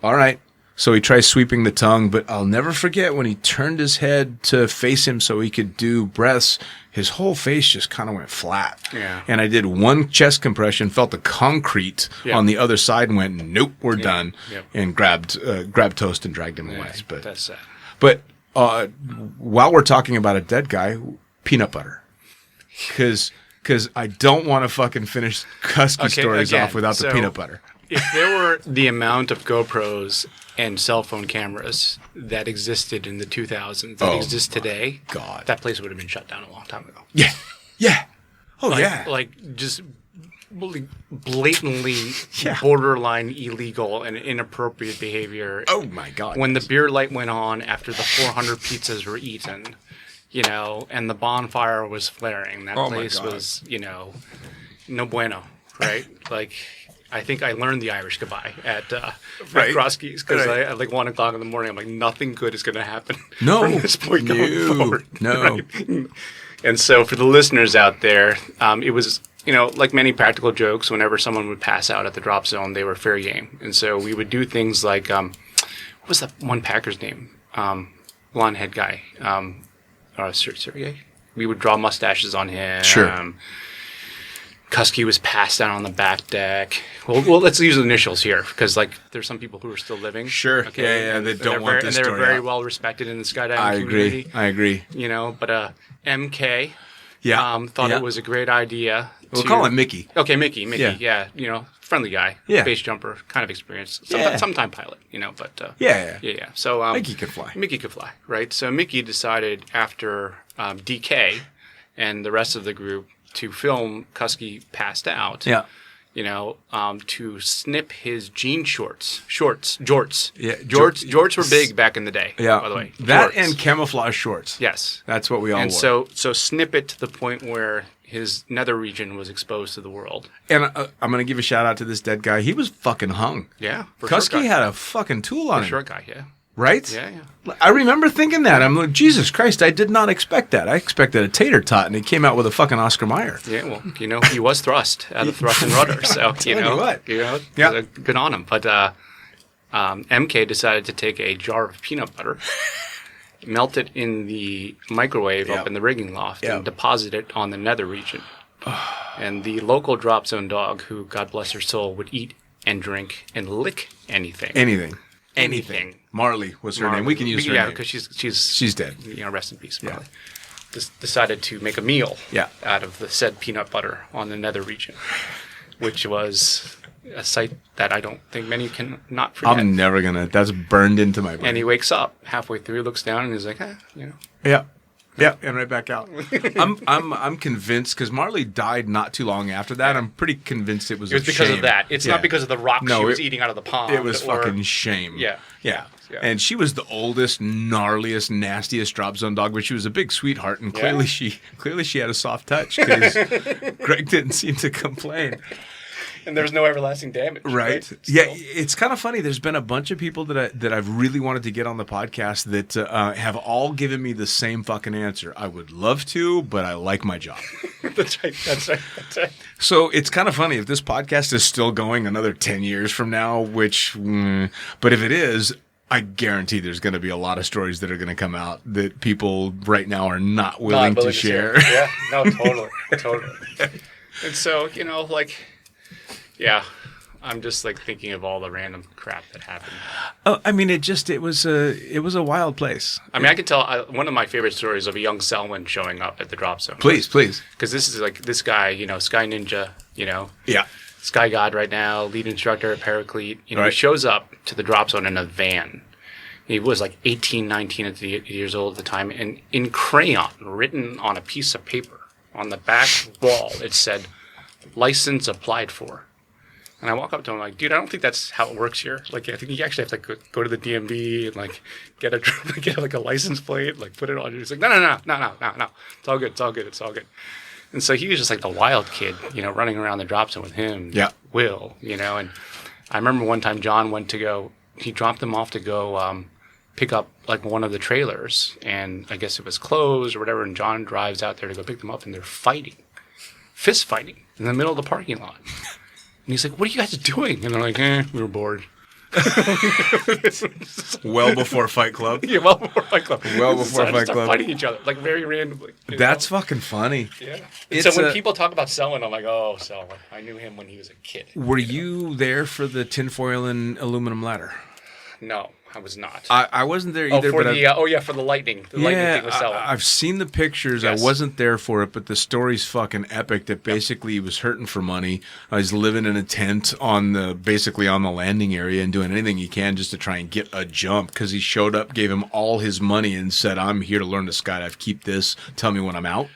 All right. So he tries sweeping the tongue, but I'll never forget when he turned his head to face him so he could do breaths, his whole face just kind of went flat. Yeah. And I did one chest compression, felt the concrete on the other side and went, nope, we're done. Yep. And grabbed Toast and dragged him away. But that's sad. But while we're talking about a dead guy, peanut butter. Because I don't want to fucking finish Husky stories off without the peanut butter. If there were the amount of GoPros and cell phone cameras that existed in the 2000s that exist today, God, that place would have been shut down a long time ago. Yeah. Yeah. Oh, yeah. Like just blatantly borderline illegal and inappropriate behavior. Oh, my God. When the beer light went on after the 400 pizzas were eaten, you know, and the bonfire was flaring, that place was, you know, no bueno, right? Like... I think I learned the Irish goodbye at CrossKeys because at like 1 o'clock in the morning, I'm like, nothing good is going to happen from this point going forward. No. Right? And so for the listeners out there, it was, you know, like many practical jokes, whenever someone would pass out at the drop zone, they were fair game. And so we would do things like, what was that one Packer's name? Blonde head guy. Sergey? We would draw mustaches on him. Sure. Kusky was passed out on the back deck. Well, let's use the initials here because, like, there's some people who are still living. Sure. Okay. Yeah. They don't want this story. And they're very well respected in the skydiving community. I agree. You know, but MK. Yeah. Thought it was a great idea. We'll call him Mickey. Okay, Mickey. Yeah. You know, friendly guy. Yeah. Base jumper, kind of experienced. Sometime pilot. You know, but Yeah. So Mickey could fly. Mickey could fly, right? So Mickey decided after DK and the rest of the group to film Kusky passed out, you know, to snip his jean jorts. Yeah, jorts were big back in the day, by the way. That jorts. and camouflage shorts. Yes. That's what we all wore. And so snip it to the point where his nether region was exposed to the world. And I'm going to give a shout out to this dead guy. He was fucking hung. Yeah. Kusky had a fucking tool on him. Short guy, yeah. Right? Yeah. I remember thinking that. I'm like, Jesus Christ, I did not expect that. I expected a tater tot, and he came out with a fucking Oscar Mayer. Yeah, well, you know, he was thrust out of thrust and rudder, so, you know, good on him. But MK decided to take a jar of peanut butter, melt it in the microwave up in the rigging loft, and deposit it on the nether region. And the local drop zone dog, who, God bless her soul, would eat and drink and lick anything. Anything. Marley was her name. We can use her name. Yeah, because she's dead. You know, rest in peace, Marley. Decided to make a meal out of the said peanut butter on the nether region, which was a sight that I don't think many can not forget. I'm never going to. That's burned into my brain. And he wakes up halfway through, looks down, and he's like, you know. Yeah, and right back out. I'm convinced because Marley died not too long after that. I'm pretty convinced it was because shame. of that. It's not because of the rock she was eating out of the pond. It was fucking shame. Yeah. And she was the oldest, gnarliest, nastiest drop zone dog, but she was a big sweetheart, and clearly she had a soft touch because Greg didn't seem to complain. And there's no everlasting damage. Right. Yeah, it's kind of funny. There's been a bunch of people that I've really wanted to get on the podcast that have all given me the same fucking answer. I would love to, but I like my job. That's right. So it's kind of funny if this podcast is still going another 10 years from now, but if it is, I guarantee there's going to be a lot of stories that are going to come out that people right now are not willing to share. Yeah, no, totally. And so, you know, like... Yeah, I'm just like thinking of all the random crap that happened. Oh, I mean, it was a wild place. I mean, I can tell one of my favorite stories of a young Selwyn showing up at the drop zone. Please. Because this is like this guy, you know, Sky Ninja, you know. Yeah. Sky God right now, lead instructor at Paraclete. You know, Right. He shows up to the drop zone in a van. He was like 18, 19 years old at the time. And in crayon, written on a piece of paper, on the back wall, it said, "License applied for." And I walk up to him like, dude, I don't think that's how it works here. Like, I think you actually have to go to the DMV and like get like a license plate, like put it on. He's like, no. It's all good. And so he was just like the wild kid, you know, running around the drop zone with him. Yeah. Will, you know. And I remember one time John he dropped them off to go pick up like one of the trailers, and I guess it was closed or whatever. And John drives out there to go pick them up, and they're fist fighting in the middle of the parking lot. And he's like, "What are you guys doing?" And they're like, "We were bored." Well before Fight Club. Yeah, well before Fight Club. Well before Decided to Fight start Club. fighting each other, like very randomly. That's fucking funny. Yeah. It's So when people talk about Selwyn, I'm like, oh, Selwyn. I knew him when he was a kid. Were you there for the tinfoil and aluminum ladder? No, I was not. I wasn't there either. for but for the lightning. The lightning thing with Selwyn. I've seen the pictures. Yes. I wasn't there for it, but the story's fucking epic. That basically he was hurting for money. He's living in a tent on the landing area and doing anything he can just to try and get a jump because he showed up, gave him all his money, and said, "I'm here to learn to skydive. Keep this. Tell me when I'm out."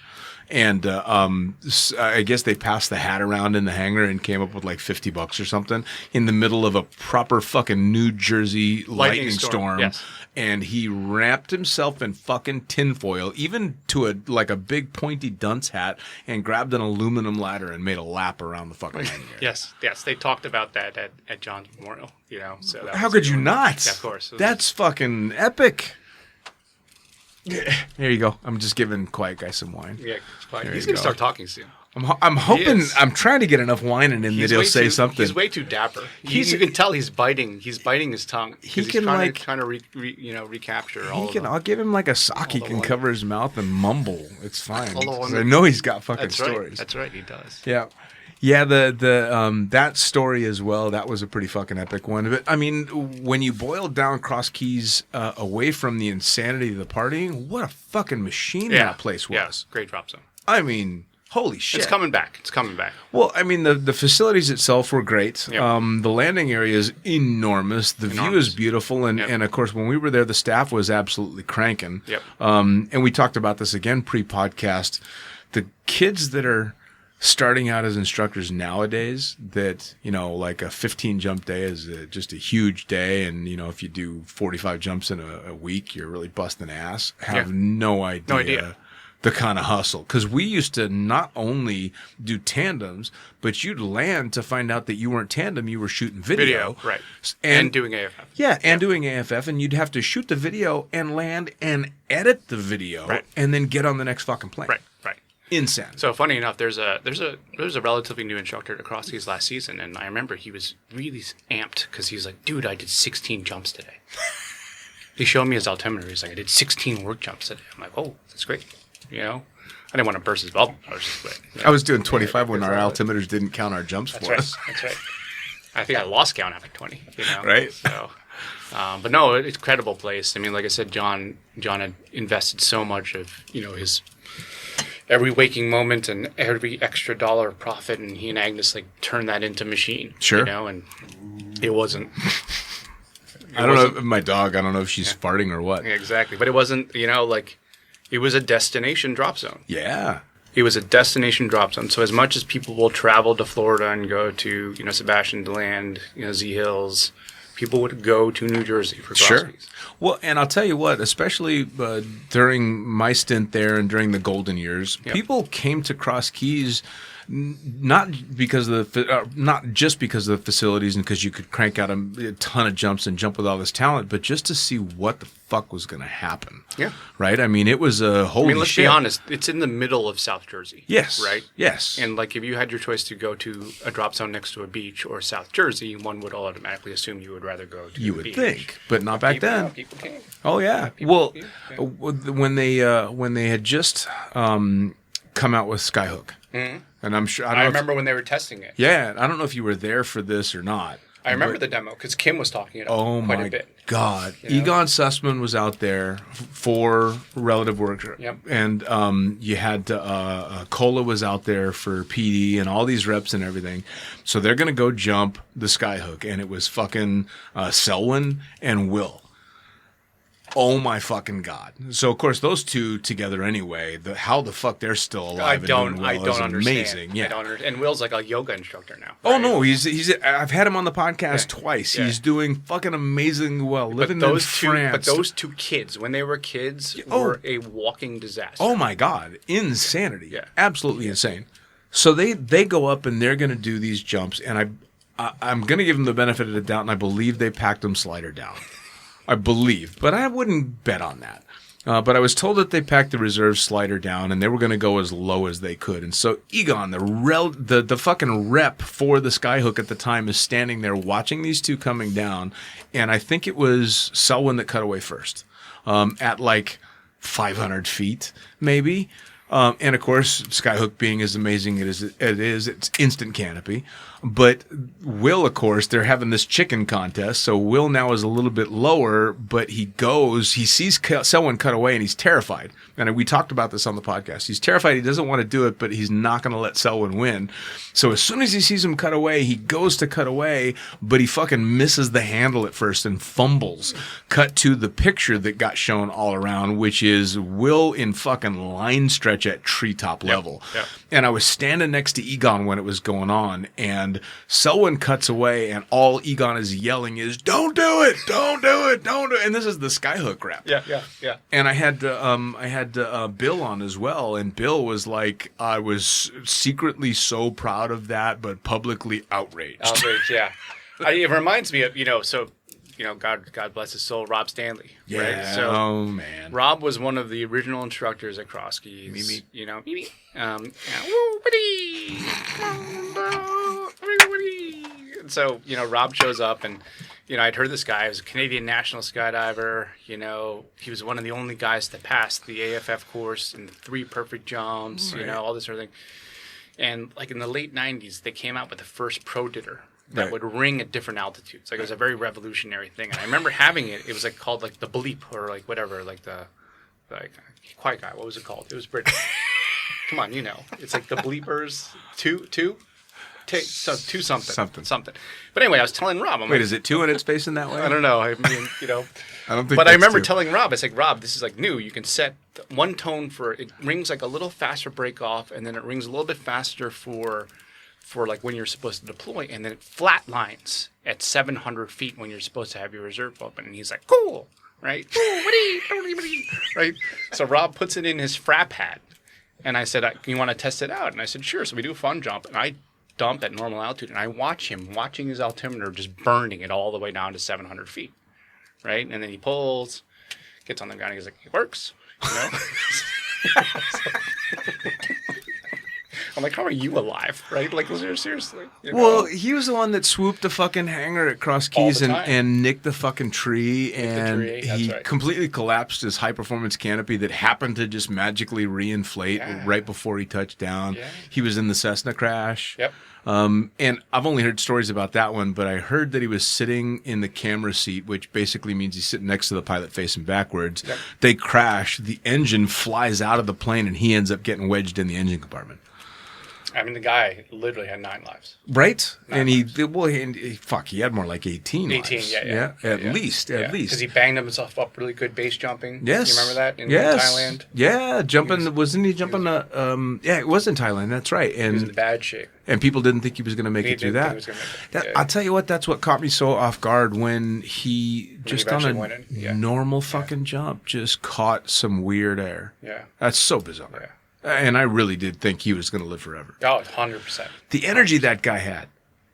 And I guess they passed the hat around in the hangar and came up with like $50 or something in the middle of a proper fucking New Jersey lightning storm. Yes. And he wrapped himself in fucking tinfoil, even to a big pointy dunce hat, and grabbed an aluminum ladder and made a lap around the fucking landing area. Yes. They talked about that at John's memorial. So that How was could you not? Yeah, of course. That's fucking epic. There you go. I'm just giving Quiet Guy some wine. Yeah, it's fine. There He's you gonna go. start talking soon. I'm hoping. is. I'm trying to get enough wine in him that he'll say something. He's way too dapper. You can tell he's biting. He's biting his tongue. He's can, trying to recapture all of them. I'll give him like a sock he the can wine. cover his mouth and mumble. It's fine. All the 'Cause wine. I know he's got fucking That's right. stories. That's right. He does. Yeah. Yeah, that story as well, that was a pretty fucking epic one. But I mean, when you boil down CrossKeys away from the insanity of the partying, what a fucking machine that place was. Yeah, great drop zone. I mean, holy shit. It's coming back. Well, I mean, the facilities itself were great. Yep. The landing area is enormous. The view is beautiful. And, Yep. and, of course, when we were there, the staff was absolutely cranking. Yep. And we talked about this again pre-podcast. The kids that are starting out as instructors nowadays, that, like a 15 jump day is just a huge day. And, if you do 45 jumps in a week, you're really busting ass. Have no idea the kind of hustle. Because we used to not only do tandems, but you'd land to find out that you weren't tandem, you were shooting video. Right. And doing AFF. Yeah, and doing AFF, and you'd have to shoot the video and land and edit the video, Right. and then get on the next fucking plane. Right. Insane. So funny enough, there's a relatively new instructor at CrossKeys last season, and I remember he was really amped because he was like, "Dude, I did 16 jumps today." He showed me his altimeter. He's like, "I did 16 work jumps today." I'm like, "Oh, that's great." I didn't want to burst his bubble. I was doing 25 when our altimeters didn't count our jumps That's for right. us. That's right. I think I lost count after 20. Right. So, but no, it's a credible place. I mean, like I said, John had invested so much of his every waking moment and every extra dollar of profit, and he and Agnes turned that into machine. Sure. And it wasn't. I don't know if my dog. I don't know if she's farting or what. Exactly, but it wasn't. It was a destination drop zone. Yeah. It was a destination drop zone. So as much as people will travel to Florida and go to Sebastian DeLand, Z Hills, people would go to New Jersey for CrossKeys. Sure. Well, and I'll tell you what, especially during my stint there and during the golden years, people came to CrossKeys not just because of the facilities and because you could crank out a ton of jumps and jump with all this talent, but just to see what the fuck was going to happen. Yeah. Right? I mean, it was a holy shit. Let's be honest. It's in the middle of South Jersey. Yes. Right? Yes. And if you had your choice to go to a drop zone next to a beach or South Jersey, one would automatically assume you would rather go to you the would beach. think, but not back then. People came. Oh yeah. Well, when they had just come out with Skyhook, and I'm sure I remember when they were testing it. Yeah, I don't know if you were there for this or not. I remember the demo because Kim was talking it up quite a bit. God. Egon Sussman was out there for relative work. Yep. And you had Cola was out there for PD and all these reps and everything. So they're going to go jump the Skyhook. And it was fucking Selwyn and Will. Oh my fucking God. So of course those two together anyway, how the fuck they're still alive I don't is understand. amazing. Yeah. I don't understand. And Will's like a yoga instructor now. Oh right? no, he's I've had him on the podcast twice. Yeah. He's doing fucking amazing well, living But in those France. But those two kids, when they were kids, were a walking disaster. Oh my God, insanity. Yeah. Absolutely insane. So they go up and they're going to do these jumps, and I'm going to give them the benefit of the doubt, and I believe they packed them slider down. I believe, but I wouldn't bet on that. But I was told that they packed the reserve slider down and they were going to go as low as they could. And so Egon, the fucking rep for the Skyhook at the time, is standing there watching these two coming down. And I think it was Selwyn that cut away first at like 500 feet, maybe. And of course, Skyhook being as amazing as it is, it's instant canopy. But Will, of course, they're having this chicken contest. So Will now is a little bit lower, but he sees someone cut away and he's terrified. And we talked about this on the podcast. He's terrified. He doesn't want to do it, but he's not going to let Selwyn win. So as soon as he sees him cut away, he goes to cut away, but he fucking misses the handle at first and fumbles. Cut to the picture that got shown all around, which is Will in fucking line stretch at treetop level. Yep. And I was standing next to Egon when it was going on, and Selwyn cuts away, and all Egon is yelling is, "Don't do it! Don't do it! Don't do it!" And this is the Skyhook rep. Yeah. And I had Bill on as well, and Bill was like, I was secretly so proud of that, but publicly outraged. Yeah. It reminds me of, God bless his soul, Rob Stanley. Yeah. Right? So, oh man. Rob was one of the original instructors at CrossKeys. Me. And so, Rob shows up, and I'd heard this guy was a Canadian national skydiver. He was one of the only guys to pass the AFF course in the 3 perfect jumps. Right. All this sort of thing. And like in the late 90s, they came out with the first pro ditter that would ring at different altitudes. Like it was a very revolutionary thing. And I remember having it. It was like called like the bleep or like whatever, like the quiet guy. What was it called? It was British. Come on, it's like the bleepers two something. But anyway, I was telling Rob. Wait, is it 2 and it's facing that way? I don't know. I mean, I don't think. But I remember 2. telling Rob, I said, Rob, this is like new. You can set one tone for it rings like a little faster break off, and then it rings a little bit faster for like when you're supposed to deploy, and then it flat lines at 700 feet when you're supposed to have your reserve open. And he's like, cool, right? Right. So Rob puts it in his frap hat, and I said, you want to test it out? And I said, sure. So we do a fun jump, and I dump at normal altitude, and I watch him watching his altimeter just burning it all the way down to 700 feet, right? And then he pulls, gets on the ground, and he's like, it works, I'm like, how are you alive, right? Like, seriously. Well, he was the one that swooped the fucking hangar at CrossKeys and nicked the fucking tree, and he completely collapsed his high-performance canopy that happened to just magically reinflate right before he touched down. Yeah. He was in the Cessna crash. Yep. And I've only heard stories about that one, but I heard that he was sitting in the camera seat, which basically means he's sitting next to the pilot facing backwards. Yep. They crash, the engine flies out of the plane, and he ends up getting wedged in the engine compartment. I mean, the guy literally had 9 lives. Right? And he had more like 18 lives. 18, yeah. At least. Because he banged himself up really good base jumping. Yes. You remember that in Thailand? Yeah, wasn't he jumping it was in Thailand, that's right. And he was in bad shape. And people didn't think he was going to make it through that. I'll tell you what, that's what caught me so off guard when he just on a normal fucking jump just caught some weird air. Yeah. That's so bizarre. Yeah. And I really did think he was going to live forever. Oh, 100%. The energy that guy had.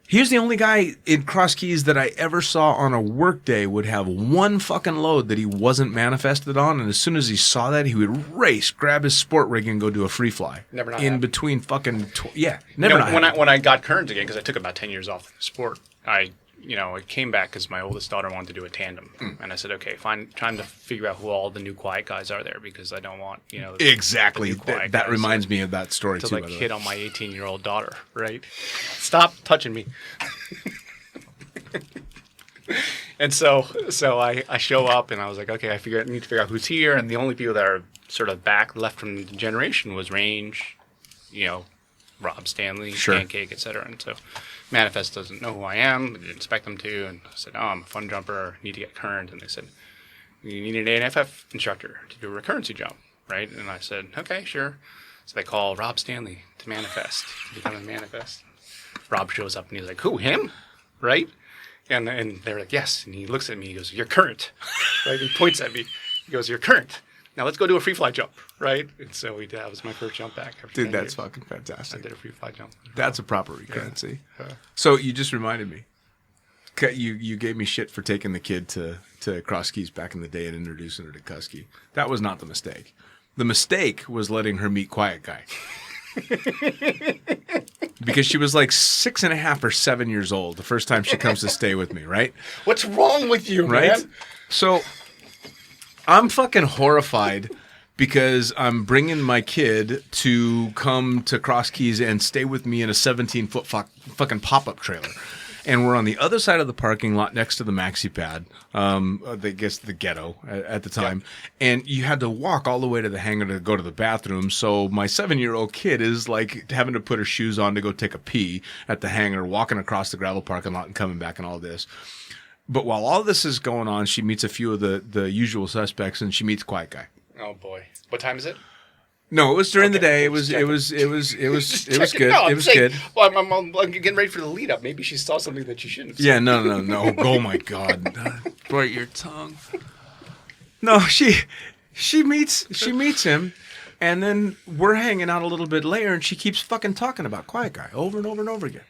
He was the only guy in CrossKeys that I ever saw on a work day would have one fucking load that he wasn't manifested on, and as soon as he saw that, he would race, grab his sport rig, and go do a free fly. Never not in happened. Between fucking never not when I got current again, because I took about 10 years off the sport, I came back because my oldest daughter wanted to do a tandem. And I said, okay, fine, trying to figure out who all the new quiet guys are there because I don't want, Exactly. That reminds me of that story, to hit on my 18-year-old daughter, right? Stop touching me. And so I show up and I was like, okay, I need to figure out who's here. And the only people that are sort of left from the generation was Range, Rob Stanley, Pancake, etc. And so Manifest doesn't know who I am. I didn't expect them to. And I said, I'm a fun jumper. I need to get current. And they said, you need an AFF instructor to do a recurrency jump, right? And I said, okay, sure. So they call Rob Stanley to Manifest, to become a Manifest. Rob shows up and he's like, who, him? Right? And they're like, yes. And he looks at me. He goes, you're current. Right? He points at me. He goes, you're current. Now let's go do a free fly jump, right? And so that was my first jump back. Dude, that's fucking fantastic. I did a free fly jump. That's a proper recurrency. Yeah. So you just reminded me. You gave me shit for taking the kid to CrossKeys back in the day and introducing her to Kusky. That was not the mistake. The mistake was letting her meet Quiet Guy. Because she was like 6.5 or 7 years old the first time she comes to stay with me, right? What's wrong with you, Right? man? So I'm fucking horrified because I'm bringing my kid to come to CrossKeys and stay with me in a 17-foot fucking pop-up trailer. And we're on the other side of the parking lot next to the Maxi Pad, I guess the ghetto at the time. Yeah. And you had to walk all the way to the hangar to go to the bathroom. So my 7-year-old kid is like having to put her shoes on to go take a pee at the hangar, walking across the gravel parking lot and coming back and all this. But while all this is going on, she meets a few of the usual suspects and she meets Quiet Guy. Oh boy. What time is it? No, it was during the day. It was good. No, It was good. Well, I'm getting ready for the lead up. Maybe she saw something that she shouldn't have seen. Yeah, no. Oh my God. Bite your tongue. No, she meets him, and then we're hanging out a little bit later, and she keeps fucking talking about Quiet Guy over and over and over again.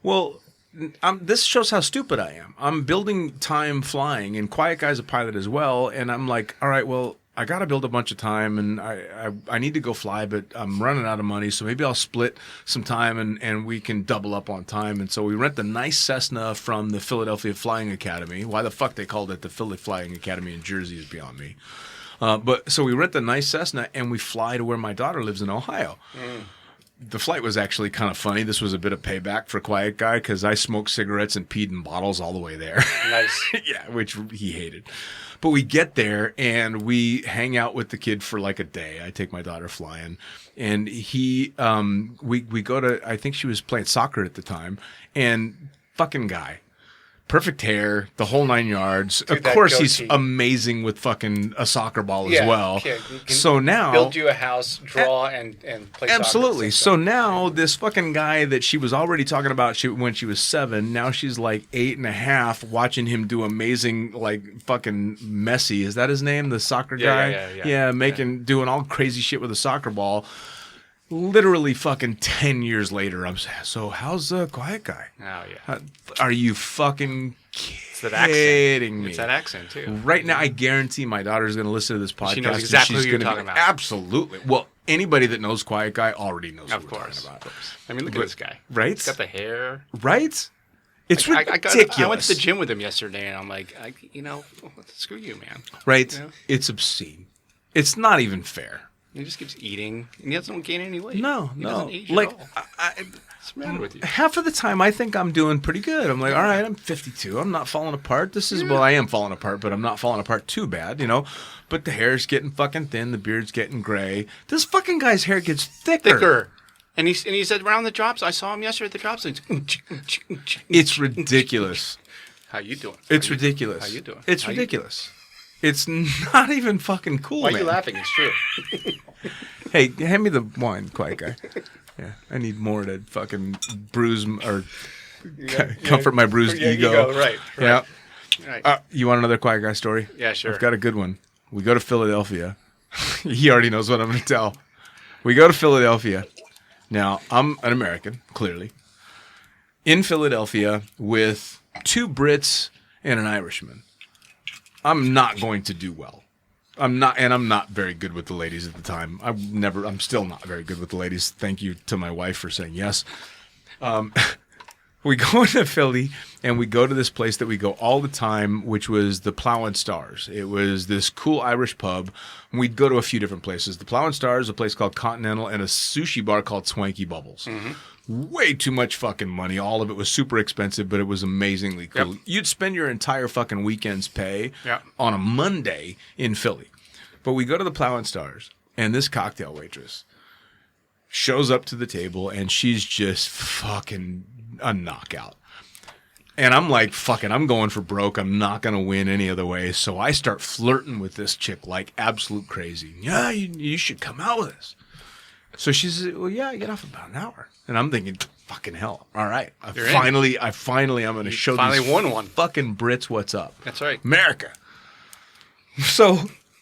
Well, this shows how stupid I am. I'm building time flying, and Quiet Guy's a pilot as well, and I'm like, all right, well, I got to build a bunch of time, and I need to go fly, but I'm running out of money, so maybe I'll split some time, and we can double up on time. And so we rent the nice Cessna from the Philadelphia Flying Academy. Why the fuck they called it the Philly Flying Academy in Jersey is beyond me. But so we rent the nice Cessna, and we fly to where my daughter lives in Ohio. The flight was actually kind of funny. This was a bit of payback for Quiet Guy because I smoked cigarettes and peed in bottles all the way there. Nice. Yeah, which he hated. But we get there and we hang out with the kid for like a day. I take my daughter flying, and we go to, I think she was playing soccer at the time, and fucking guy. Perfect hair, the whole 9 yards. Dude, of course, he's amazing with fucking a soccer ball as well. Yeah, so now build you a house, draw, and play soccer. Absolutely. So now this fucking guy that she was already talking about when she was 7, now she's like 8.5, watching him do amazing, like fucking Messi. Is that his name? The soccer guy? Yeah, doing all crazy shit with a soccer ball. Literally fucking 10 years later, so how's the Quiet Guy? Oh, yeah. Are you fucking kidding me? It's that accent, too. Right now, I guarantee my daughter's going to listen to this podcast. She knows exactly who you're talking about. Absolutely. Well, anybody that knows Quiet Guy already knows of who we're course, talking about. I mean, look at this guy. Right? He's got the hair. Right? It's ridiculous. I went to the gym with him yesterday, and I'm like, screw you, man. Right? You know? It's obscene. It's not even fair. He just keeps eating, and he doesn't gain any weight. No. He doesn't age like, at all. What's the matter with you? Half of the time, I think I'm doing pretty good. I'm like, all right, I'm 52. I'm not falling apart. Well, I am falling apart, but I'm not falling apart too bad, But the hair's getting fucking thin. The beard's getting gray. This fucking guy's hair gets thicker. And he said around the drops. I saw him yesterday at the drops. It's ridiculous. How you doing? It's ridiculous. How you doing? It's ridiculous. It's not even fucking cool, Why man. are you laughing? It's true. Hey, hand me the wine, Quiet Guy. Yeah, I need more to fucking bruise or comfort my bruised ego. Right. Yeah. Right. You want another Quiet Guy story? Yeah, sure. I've got a good one. We go to Philadelphia. He already knows what I'm going to tell. We go to Philadelphia. Now, I'm an American, clearly. In Philadelphia with 2 Brits and an Irishman. I'm not going to do well. I'm not very good with the ladies at the time. I'm still not very good with the ladies. Thank you to my wife for saying yes. We go into Philly and we go to this place that we go all the time, which was the Plow and Stars. It was this cool Irish pub. We'd go to a few different places. The Plow and Stars, a place called Continental, and a sushi bar called Swanky Bubbles. Mm-hmm. Way too much fucking money. All of it was super expensive, but it was amazingly cool. Yep. You'd spend your entire fucking weekend's pay on a Monday in Philly. But we go to the Plow and Stars, and this cocktail waitress shows up to the table, and she's just fucking a knockout. And I'm like, fuck it, I'm going for broke. I'm not going to win any other way. So I start flirting with this chick like absolute crazy. Yeah, you should come out with us. So she says, well, yeah, I get off about an hour. And I'm thinking, fucking hell. All right. I'm going to show these won one. fucking Brits what's up. That's right. America. So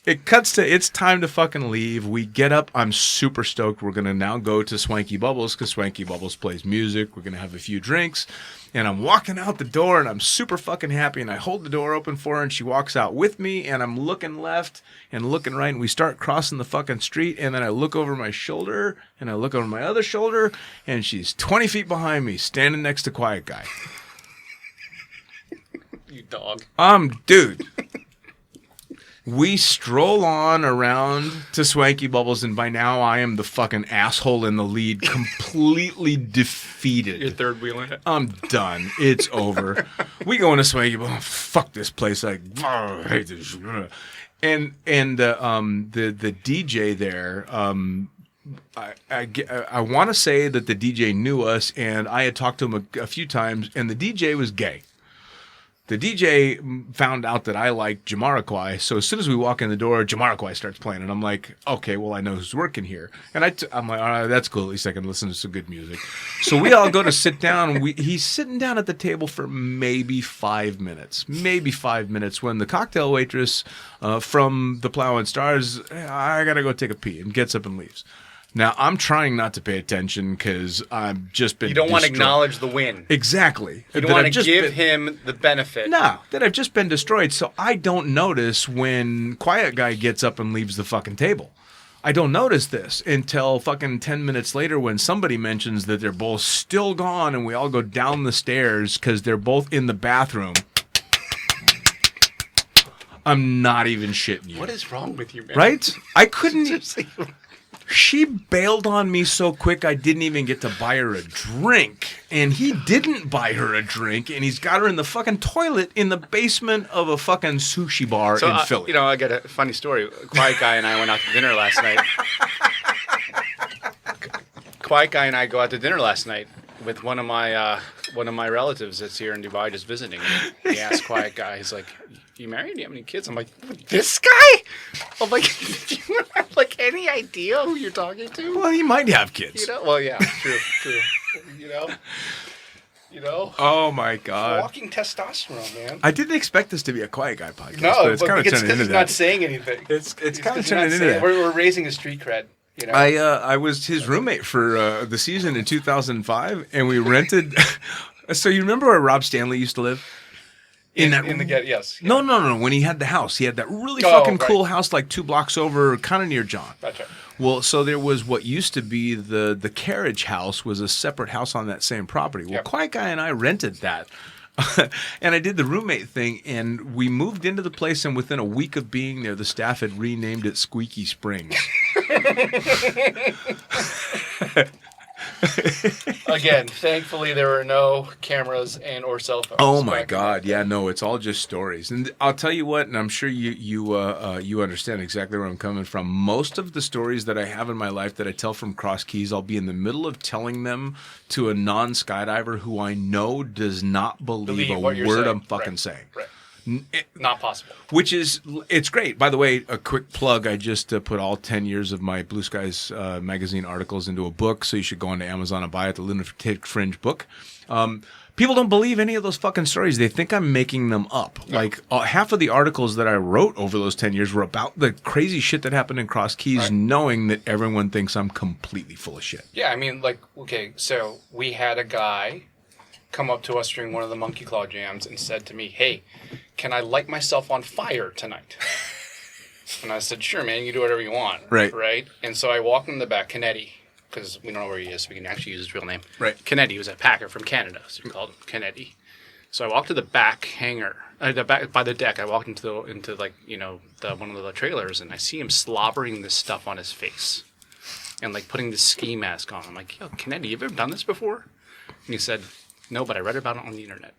It cuts to it's time to fucking leave. We get up. I'm super stoked. We're going to now go to Swanky Bubbles because Swanky Bubbles plays music. We're going to have a few drinks. And I'm walking out the door and I'm super fucking happy. And I hold the door open for her and she walks out with me. And I'm looking left and looking right. And we start crossing the fucking street. And then I look over my shoulder and I look over my other shoulder. And she's 20 feet behind me standing next to Quiet Guy. You dog. Dude. We stroll on around to Swanky Bubbles, and by now I am the fucking asshole in the lead, completely defeated. Your third wheel in it. I'm done. It's over. We go into Swanky Bubbles. Fuck this place. Like, I hate this. And the DJ there. I want to say that the DJ knew us, and I had talked to him a few times, and the DJ was gay. The DJ found out that I liked Jamiroquai, so as soon as we walk in the door, Jamiroquai starts playing, and I'm like, okay, well, I know who's working here. And I'm like, all right, that's cool. At least I can listen to some good music. So we all go to sit down. He's sitting down at the table for maybe 5 minutes. Maybe 5 minutes when the cocktail waitress from the Plow and Stars, I got to go take a pee, and gets up and leaves. Now, I'm trying not to pay attention because I've just been You don't want to acknowledge the win. Exactly. You don't want to give him the benefit. No, that I've just been destroyed. So I don't notice when Quiet Guy gets up and leaves the fucking table. I don't notice this until fucking 10 minutes later when somebody mentions that they're both still gone and we all go down the stairs because they're both in the bathroom. I'm not even shitting you. What is wrong with you, man? Right? I couldn't... She bailed on me so quick I didn't even get to buy her a drink. And he didn't buy her a drink, and he's got her in the fucking toilet in the basement of a fucking sushi bar in Philly. You know, I got a funny story. Quiet Guy and I went out to dinner last night. Quiet Guy and I go out to dinner last night with one of my relatives that's here in Dubai just visiting. He asked Quiet Guy, he's like, you married? Do you have any kids? I'm like, this guy? I'm like, do you have like any idea who you're talking to? Well, he might have kids. You know? Well, yeah, true. You know? Oh my God. Walking testosterone, man. I didn't expect this to be a Quiet Guy podcast. No, but it's kind of turning into he's that. not saying anything. It's kind of turning into that. We're raising his street cred. You know? I was his roommate for the season in 2005, and we rented. So you remember where Rob Stanley used to live? In the ghetto, yes. No. When he had the house, he had that really cool house, like 2 blocks over, kind of near John. That's right. Well, so there was what used to be the carriage house was a separate house on that same property. Well, Quiet Guy and I rented that. And I did the roommate thing, and we moved into the place, and within a week of being there, the staff had renamed it Squeaky Springs. Again, thankfully there were no cameras and or cell phones. Oh my God, yeah, no, it's all just stories. And I'll tell you what, and I'm sure you understand exactly where I'm coming from. Most of the stories that I have in my life that I tell from CrossKeys, I'll be in the middle of telling them to a non-skydiver who I know does not believe a word I'm fucking saying. Right. Not possible. Which is, it's great. By the way, a quick plug, I just put all 10 years of my Blue Skies magazine articles into a book, so you should go onto Amazon and buy it, the Lunatic Fringe book. People don't believe any of those fucking stories. They think I'm making them up. No. Like, half of the articles that I wrote over those 10 years were about the crazy shit that happened in CrossKeys, knowing that everyone thinks I'm completely full of shit. Yeah, I mean, like, okay, so we had a guy come up to us during one of the Monkey Claw jams and said to me, hey, can I light myself on fire tonight? And I said, sure, man, you do whatever you want. Right? And so I walked in the back, Kennedy, because we don't know where he is, so we can actually use his real name. Right. Kennedy was a packer from Canada, so we called him Kennedy. So I walked to the back hangar, the back by the deck. I walked into like, you know, one of the trailers, and I see him slobbering this stuff on his face and like putting this ski mask on. I'm like, yo, Kennedy, you ever done this before? And he said, no, but I read about it on the internet.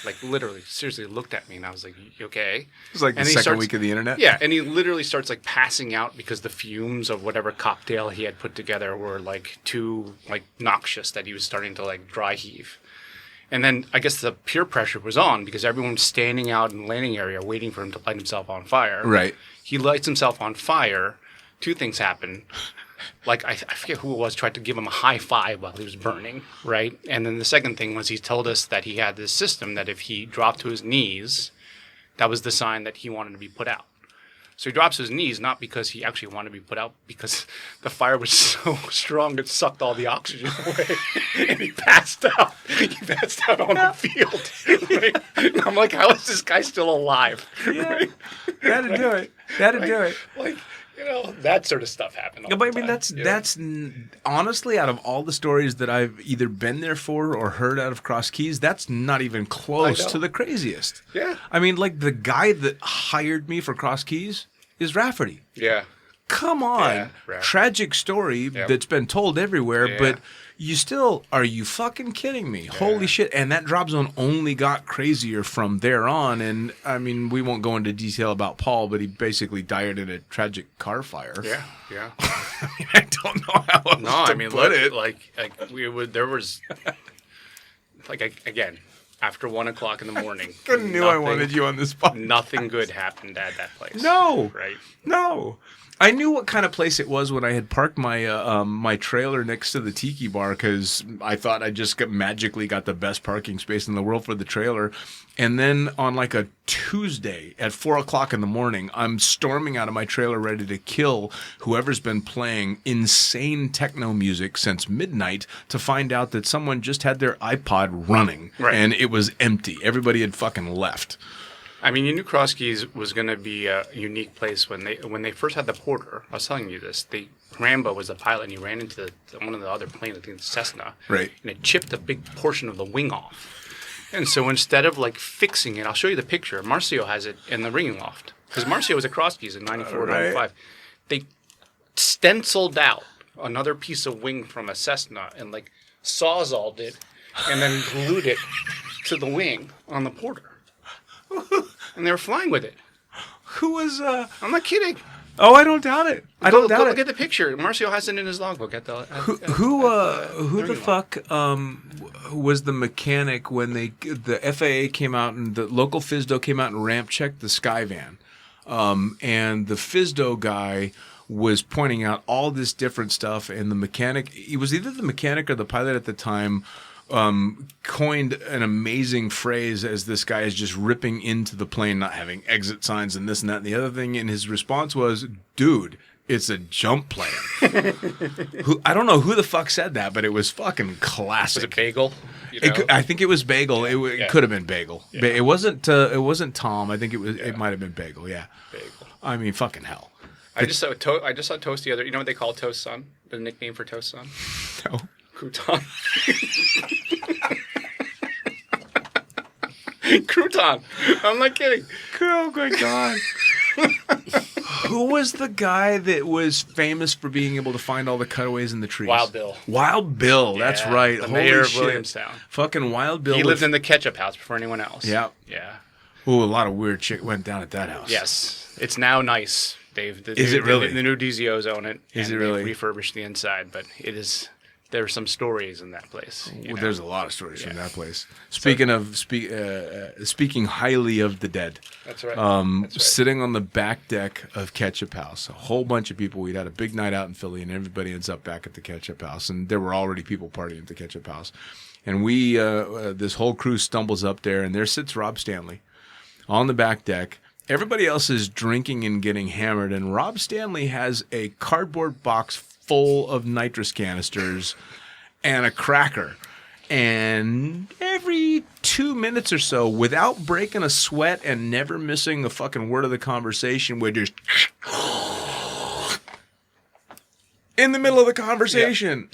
Like, literally, seriously looked at me, and I was like, you okay? It was like the second week of the internet? Yeah, and he literally starts, like, passing out because the fumes of whatever cocktail he had put together were, like, too, like, noxious that he was starting to, like, dry heave. And then I guess the peer pressure was on because everyone's standing out in the landing area waiting for him to light himself on fire. Right. He lights himself on fire. 2 things happen. Like, I forget who it was, tried to give him a high five while he was burning, right? And then the second thing was he told us that he had this system that if he dropped to his knees, that was the sign that he wanted to be put out. So he drops his knees, not because he actually wanted to be put out, because the fire was so strong it sucked all the oxygen away, and he passed out. He passed out on the field. Right? And I'm like, how is this guy still alive? Yeah, Right? that'd do it. That'd do it. Like, you know, that sort of stuff happened. Yeah, but I mean, that's honestly, out of all the stories that I've either been there for or heard out of CrossKeys, that's not even close to the craziest. Yeah. I mean, like, the guy that hired me for CrossKeys is Rafferty. Yeah. Come on. Yeah, right. Tragic story that's been told everywhere, but you still, are you fucking kidding me? Holy shit. And that drop zone only got crazier from there on. And I mean, we won't go into detail about Paul, but he basically died in a tragic car fire. Yeah, yeah. I mean, I don't know how else to put it. Like we would, there was, again, after 1 o'clock in the morning. I knew I wanted you on this spot. Nothing good happened at that place. No. Right? No. I knew what kind of place it was when I had parked my my trailer next to the Tiki Bar, because I thought I just magically got the best parking space in the world for the trailer. And then on like a Tuesday at 4 o'clock in the morning, I'm storming out of my trailer ready to kill whoever's been playing insane techno music since midnight, to find out that someone just had their iPod running and it was empty. Everybody had fucking left. I mean, you knew CrossKeys was going to be a unique place when they first had the Porter. I was telling you this. Rambo was the pilot, and he ran into one of the other planes, I think the Cessna, right? And it chipped a big portion of the wing off. And so instead of like fixing it, I'll show you the picture. Marcio has it in the ringing loft, because Marcio was at CrossKeys in 94, 95. They stenciled out another piece of wing from a Cessna and like sawzalled it, and then glued it to the wing on the Porter. And they were flying with it. Who was? I'm not kidding. Oh, I don't doubt it. I don't doubt it. Look at the picture. Marcio has it in his logbook. Who the fuck was the mechanic when the FAA came out and the local FSDO came out and ramp checked the Skyvan, and the FSDO guy was pointing out all this different stuff, and the mechanic, he was either the mechanic or the pilot at the time, coined an amazing phrase as this guy is just ripping into the plane, not having exit signs and this and that and the other thing. And his response was, dude, it's a jump plane. I don't know who the fuck said that, but it was fucking classic. Was it Bagel? I think it was Bagel. It could have been Bagel. Yeah. It wasn't Tom. I think it was. It might have been Bagel. Yeah. Bagel. I mean, fucking hell. I just saw Toast the other. You know what they call Toast Son? The nickname for Toast Son? No. Crouton. Crouton. I'm not kidding. Oh my god. Who was the guy that was famous for being able to find all the cutaways in the trees? Wild Bill. Wild Bill. That's right. The mayor of Williamstown. Fucking Wild Bill. He lived in the ketchup house before anyone else. Yeah. Yeah. Ooh, a lot of weird shit went down at that house. Yes. It's now nice, Dave. Is it really? The new DZOs own it. Is it really? Refurbished the inside, but it is. There are some stories in that place. Well, there's a lot of stories from that place. Speaking highly of the dead. That's right. That's right. Sitting on the back deck of Ketchup House, a whole bunch of people. We'd had a big night out in Philly, and everybody ends up back at the Ketchup House, and there were already people partying at the Ketchup House. And we, this whole crew stumbles up there, and there sits Rob Stanley on the back deck. Everybody else is drinking and getting hammered, and Rob Stanley has a cardboard box full of nitrous canisters and a cracker. And every 2 minutes or so, without breaking a sweat and never missing a fucking word of the conversation, we're just in the middle of the conversation,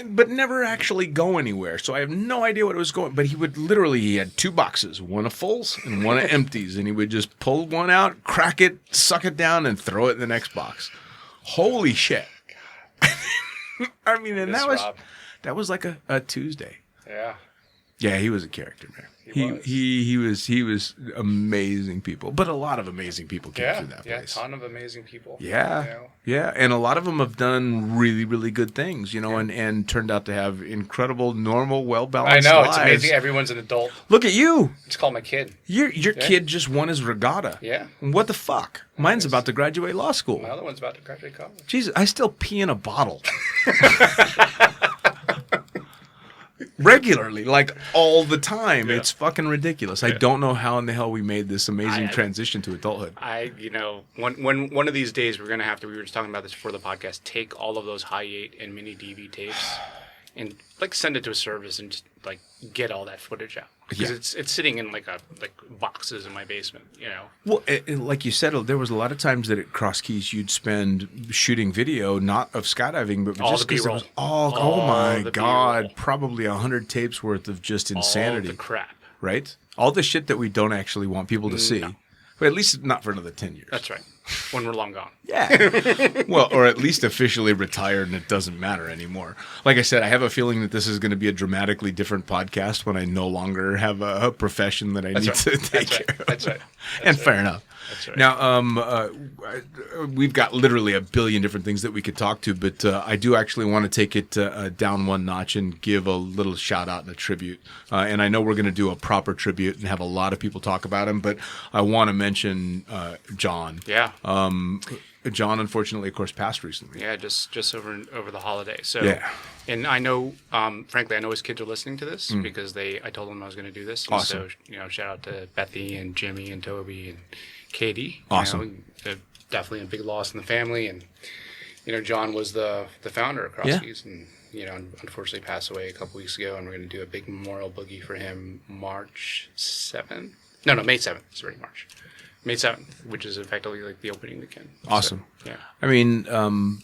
but never actually go anywhere. So I have no idea what it was going. But he had 2 boxes, one of fulls and one of empties, and he would just pull one out, crack it, suck it down, and throw it in the next box. Holy shit! I mean, and that was like a Tuesday. Yeah. Yeah, he was a character, man. He was amazing people, but a lot of amazing people came through that place. Yeah, a ton of amazing people. Yeah, yeah, and a lot of them have done really, really good things, and turned out to have incredible, normal, well-balanced lives. I know, it's amazing. Everyone's an adult. Look at you. It's called my kid. Your kid just won his regatta. Yeah. What the fuck? Mine's about to graduate law school. My other one's about to graduate college. Jesus, I still pee in a bottle. regularly, like all the time. Yeah. It's fucking ridiculous. I don't know how in the hell we made this amazing transition to adulthood. One of these days we're gonna have to. We were just talking about this before the podcast. Take all of those high 8 and mini DV tapes, and like send it to a service and just like get all that footage out because it's sitting in like boxes in my basement. Well, like you said, there was a lot of times that at CrossKeys you'd spend shooting video, not of skydiving, but All just the because it B-roll. was oh my the god, B-roll. probably 100 tapes worth of just insanity. All the crap. Right? All the shit that we don't actually want people to see. But at least not for another 10 years. That's right. When we're long gone. Yeah. Well, or at least officially retired and it doesn't matter anymore. Like I said, I have a feeling that this is going to be a dramatically different podcast when I no longer have a profession that I need to take care of. That's right. And fair enough. That's right. Now, we've got literally a billion different things that we could talk to, but I do actually want to take it down one notch and give a little shout out and a tribute. And I know we're going to do a proper tribute and have a lot of people talk about him, but I want to mention John. Yeah. John, unfortunately, of course, passed recently. Yeah, just over the holiday. So, Yeah. And I know, frankly, I know his kids are listening to this because I told them I was going to do this. And Awesome. So, shout out to Bethy and Jimmy and Toby and Katie. Awesome. They're definitely a big loss in the family. And, John was the founder of CrossKeys and, unfortunately passed away a couple weeks ago. And we're going to do a big memorial boogie for him March 7th. No, May 7th. It's already March. May 7th, which is effectively like the opening weekend. Awesome. So, yeah. I mean,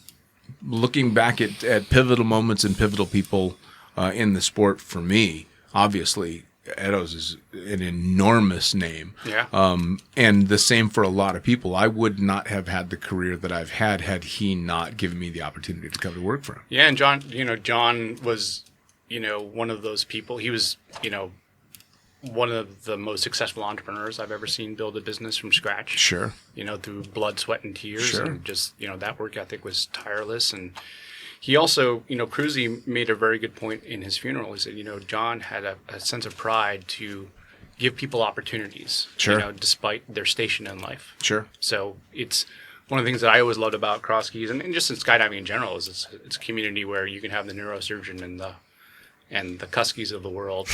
looking back at pivotal moments and pivotal people in the sport for me, obviously, Edo's is an enormous name. Yeah. And the same for a lot of people. I would not have had the career that I've had he not given me the opportunity to come to work for him. Yeah, and John was, one of those people. He was, one of the most successful entrepreneurs I've ever seen build a business from scratch. Sure. Through blood, sweat, and tears. Sure. And just, that work ethic was tireless. And he also, Cruzy made a very good point in his funeral. He said, John had a sense of pride to give people opportunities, Sure. Despite their station in life. Sure. So it's one of the things that I always loved about CrossKeys and just in skydiving in general is it's a community where you can have the neurosurgeon and the Cuskies of the world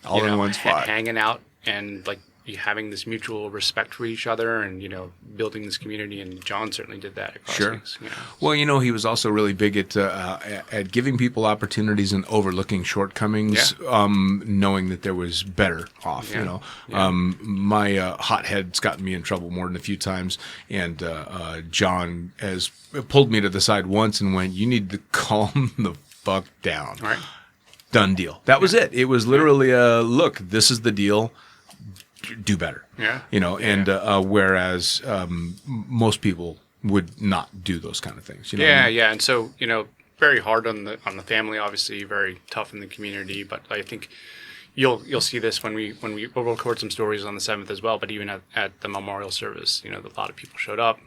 All in one spot. hanging out and like you having this mutual respect for each other and building this community, and John certainly did that at CrossKeys. Sure. Well, he was also really big at giving people opportunities and overlooking shortcomings, knowing that there was better off. Yeah. My hothead's gotten me in trouble more than a few times, and John has pulled me to the side once and went, "You need to calm the fuck down." All right. Done deal. That was it. It was literally look, this is the deal. Do better. Yeah. And whereas most people would not do those kind of things. You know what I mean? Yeah. And so, very hard on the family, obviously, very tough in the community, but I think you'll see this when we'll record some stories on the 7th as well, but even at the memorial service, a lot of people showed up,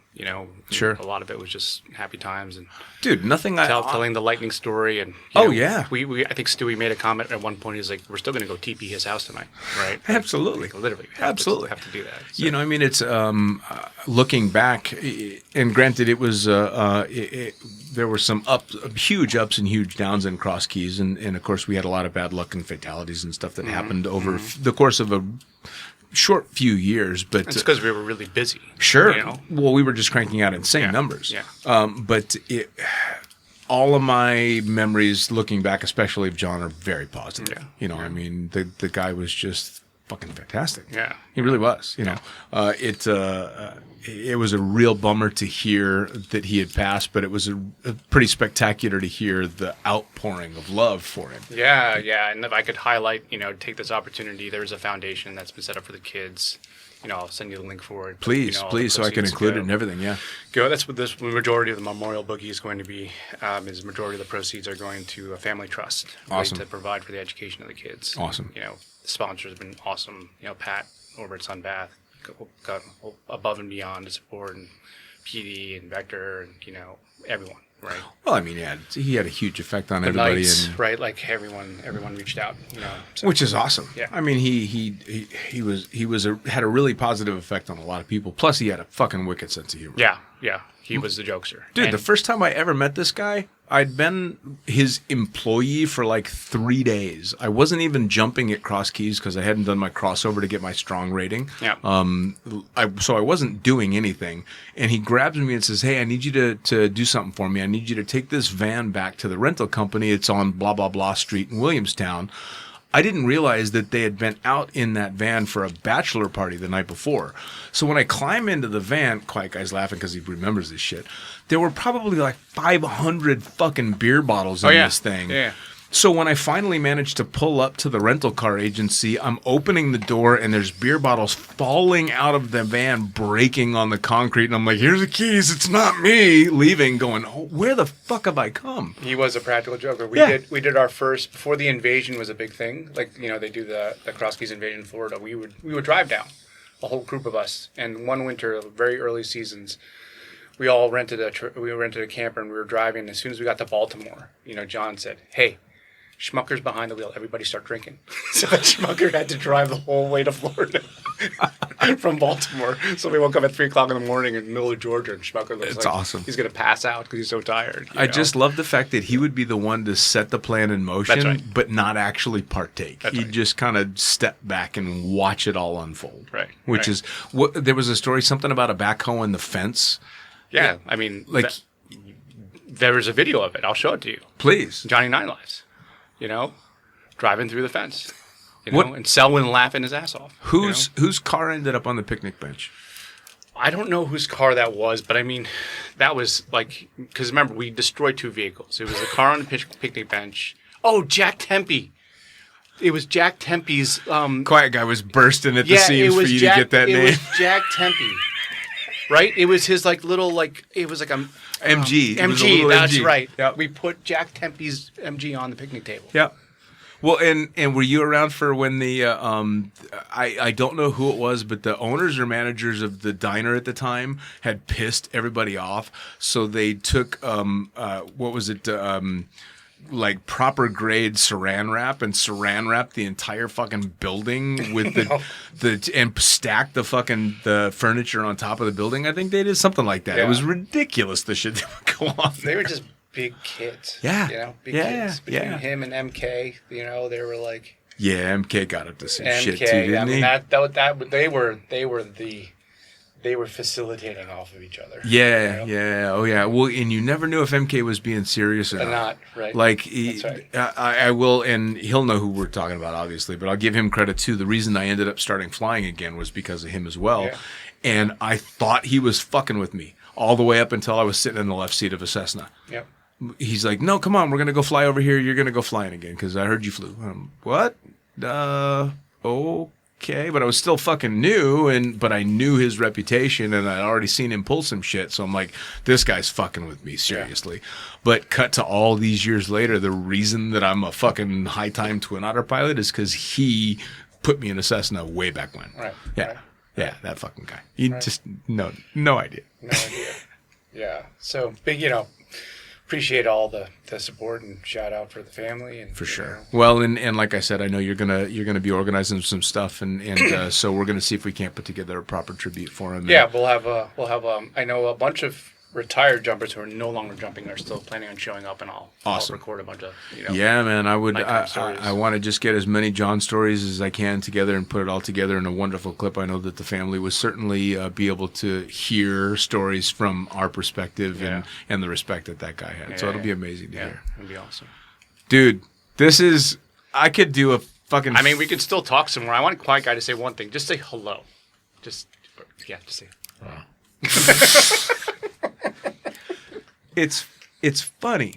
Sure. A lot of it was just happy times and Dude, nothing telling the lightning story. And yeah. we I think Stewie made a comment at one point. He's like, "We're still going to go TP his house tonight, right?" Absolutely. Like, literally, we Absolutely. have to do that. So. It's looking back, and granted, it was there were some huge ups and huge downs in CrossKeys, and of course we had a lot of bad luck and fatalities and stuff that happened over the course of a short few years. But it's because we were really busy. Sure. Well, we were just cranking out insane numbers. Yeah. But all of my memories, looking back, especially of John, are very positive. Yeah. I mean, the guy was just fucking fantastic. Yeah. He really was. It was a real bummer to hear that he had passed, but it was a pretty spectacular to hear the outpouring of love for him. Yeah. And if I could highlight, take this opportunity, there's a foundation that's been set up for the kids. I'll send you the link for it. Please, so I can include it in everything. Yeah. That's what the majority of the memorial boogie is going to be. Is the majority of the proceeds are going to a family trust, Awesome. to provide for the education of the kids. Awesome. The sponsors have been awesome. Pat over at Sunbath got above and beyond to support, and PD and Vector and everyone. Right. Well, I mean, he had a huge effect on everybody, Knights, and right? Like everyone reached out. So. which is awesome. Yeah. I mean, he had a really positive effect on a lot of people. Plus, he had a fucking wicked sense of humor. Yeah. He was the jokester. Dude, And- the first time I ever met this guy, I'd been his employee for like 3 days. I wasn't even jumping at CrossKeys because I hadn't done my crossover to get my strong rating. Yeah. So I wasn't doing anything. And he grabs me and says, "Hey, I need you to do something for me. I need you to take this van back to the rental company. It's on blah, blah, blah street in Williamstown." I didn't realize that they had been out in that van for a bachelor party the night before. So when I climb into the van, Quiet Guy's laughing because he remembers this shit. There were probably like 500 fucking beer bottles in this thing. Yeah. So when I finally managed to pull up to the rental car agency, I'm opening the door and there's beer bottles falling out of the van, breaking on the concrete. And I'm like, "Here's the keys. It's not me." Leaving, going, "Oh, where the fuck have I come?" He was a practical joker. We did our first, before the invasion was a big thing. Like, they do the CrossKeys invasion in Florida. We would drive down, a whole group of us. And one winter, very early seasons, we all rented a camper and we were driving. As soon as we got to Baltimore, John said, "Hey, Schmucker's behind the wheel. Everybody start drinking." So Schmucker had to drive the whole way to Florida from Baltimore. So we woke up at 3 o'clock in the morning in the middle of Georgia, and Schmucker looks It's awesome. He's going to pass out because he's so tired. I just love the fact that he would be the one to set the plan in motion, That's right. but not actually partake. That's He'd right. just kind of step back and watch it all unfold. Right, Which right. is there was a story, something about a backhoe in the fence. Yeah, I mean, Like, there was a video of it. I'll show it to you. please. Johnny Nine Lives, driving through the fence, What- and Selwyn laughing his ass off. Whose car ended up on the picnic bench? I don't know whose car that was, but I mean, that was like, because remember, we destroyed 2 vehicles. It was a car on the picnic bench. Oh, Jack Tempe. It was Jack Tempe's. Quiet Guy was bursting at the seams for you to get that name. It was Jack Tempe, right? It was his it was like a MG. It was a MG. little That's MG. right. Yep. We put Jack Tempe's MG on the picnic table. Yeah. Well, and were you around for when the I don't know who it was, but the owners or managers of the diner at the time had pissed everybody off, so they took what was it like proper grade saran wrap and saran wrapped the entire fucking building with the and stacked the furniture on top of the building. I think they did something like that. Yeah. It was ridiculous the shit that would go on. They were just big kids. Yeah. Big Yeah, kids. Between yeah. him and MK, they were like Yeah, MK got up to some MK. shit too, didn't I mean, he? they were facilitating off of each other. Yeah, yeah, oh yeah. Well, and you never knew if MK was being serious or not. Not right. Like, That's right. I will, and he'll know who we're talking about, obviously. But I'll give him credit too. The reason I ended up starting flying again was because of him as well. Yeah. And I thought he was fucking with me all the way up until I was sitting in the left seat of a Cessna. Yep. He's like, "No, come on, we're gonna go fly over here. You're gonna go flying again because I heard you flew." What? Okay, but I was still fucking new, but I knew his reputation, and I'd already seen him pull some shit. So I'm like, this guy's fucking with me seriously. Yeah. But cut to all these years later, the reason that I'm a fucking high time Twin Otter pilot is because he put me in a Cessna way back when. Right. Yeah. Right. Yeah, that fucking guy. You just no idea. No idea. Yeah. So big, appreciate all the support and shout out for the family and for sure. Well, and like I said, I know you're gonna be organizing some stuff, and so we're gonna see if we can't put together a proper tribute for him. Yeah, we'll have I know a bunch of retired jumpers who are no longer jumping are still planning on showing up, and I'll record a bunch of Yeah, man, I would. stories. I want to just get as many John stories as I can together and put it all together in a wonderful clip. I know that the family would certainly be able to hear stories from our perspective and the respect that guy had. So it'll be amazing to hear. It'll be awesome, dude. I could do a fucking. I mean, we could still talk some more. I want Quiet Guy to say one thing. Just say hello. Just say. It's funny,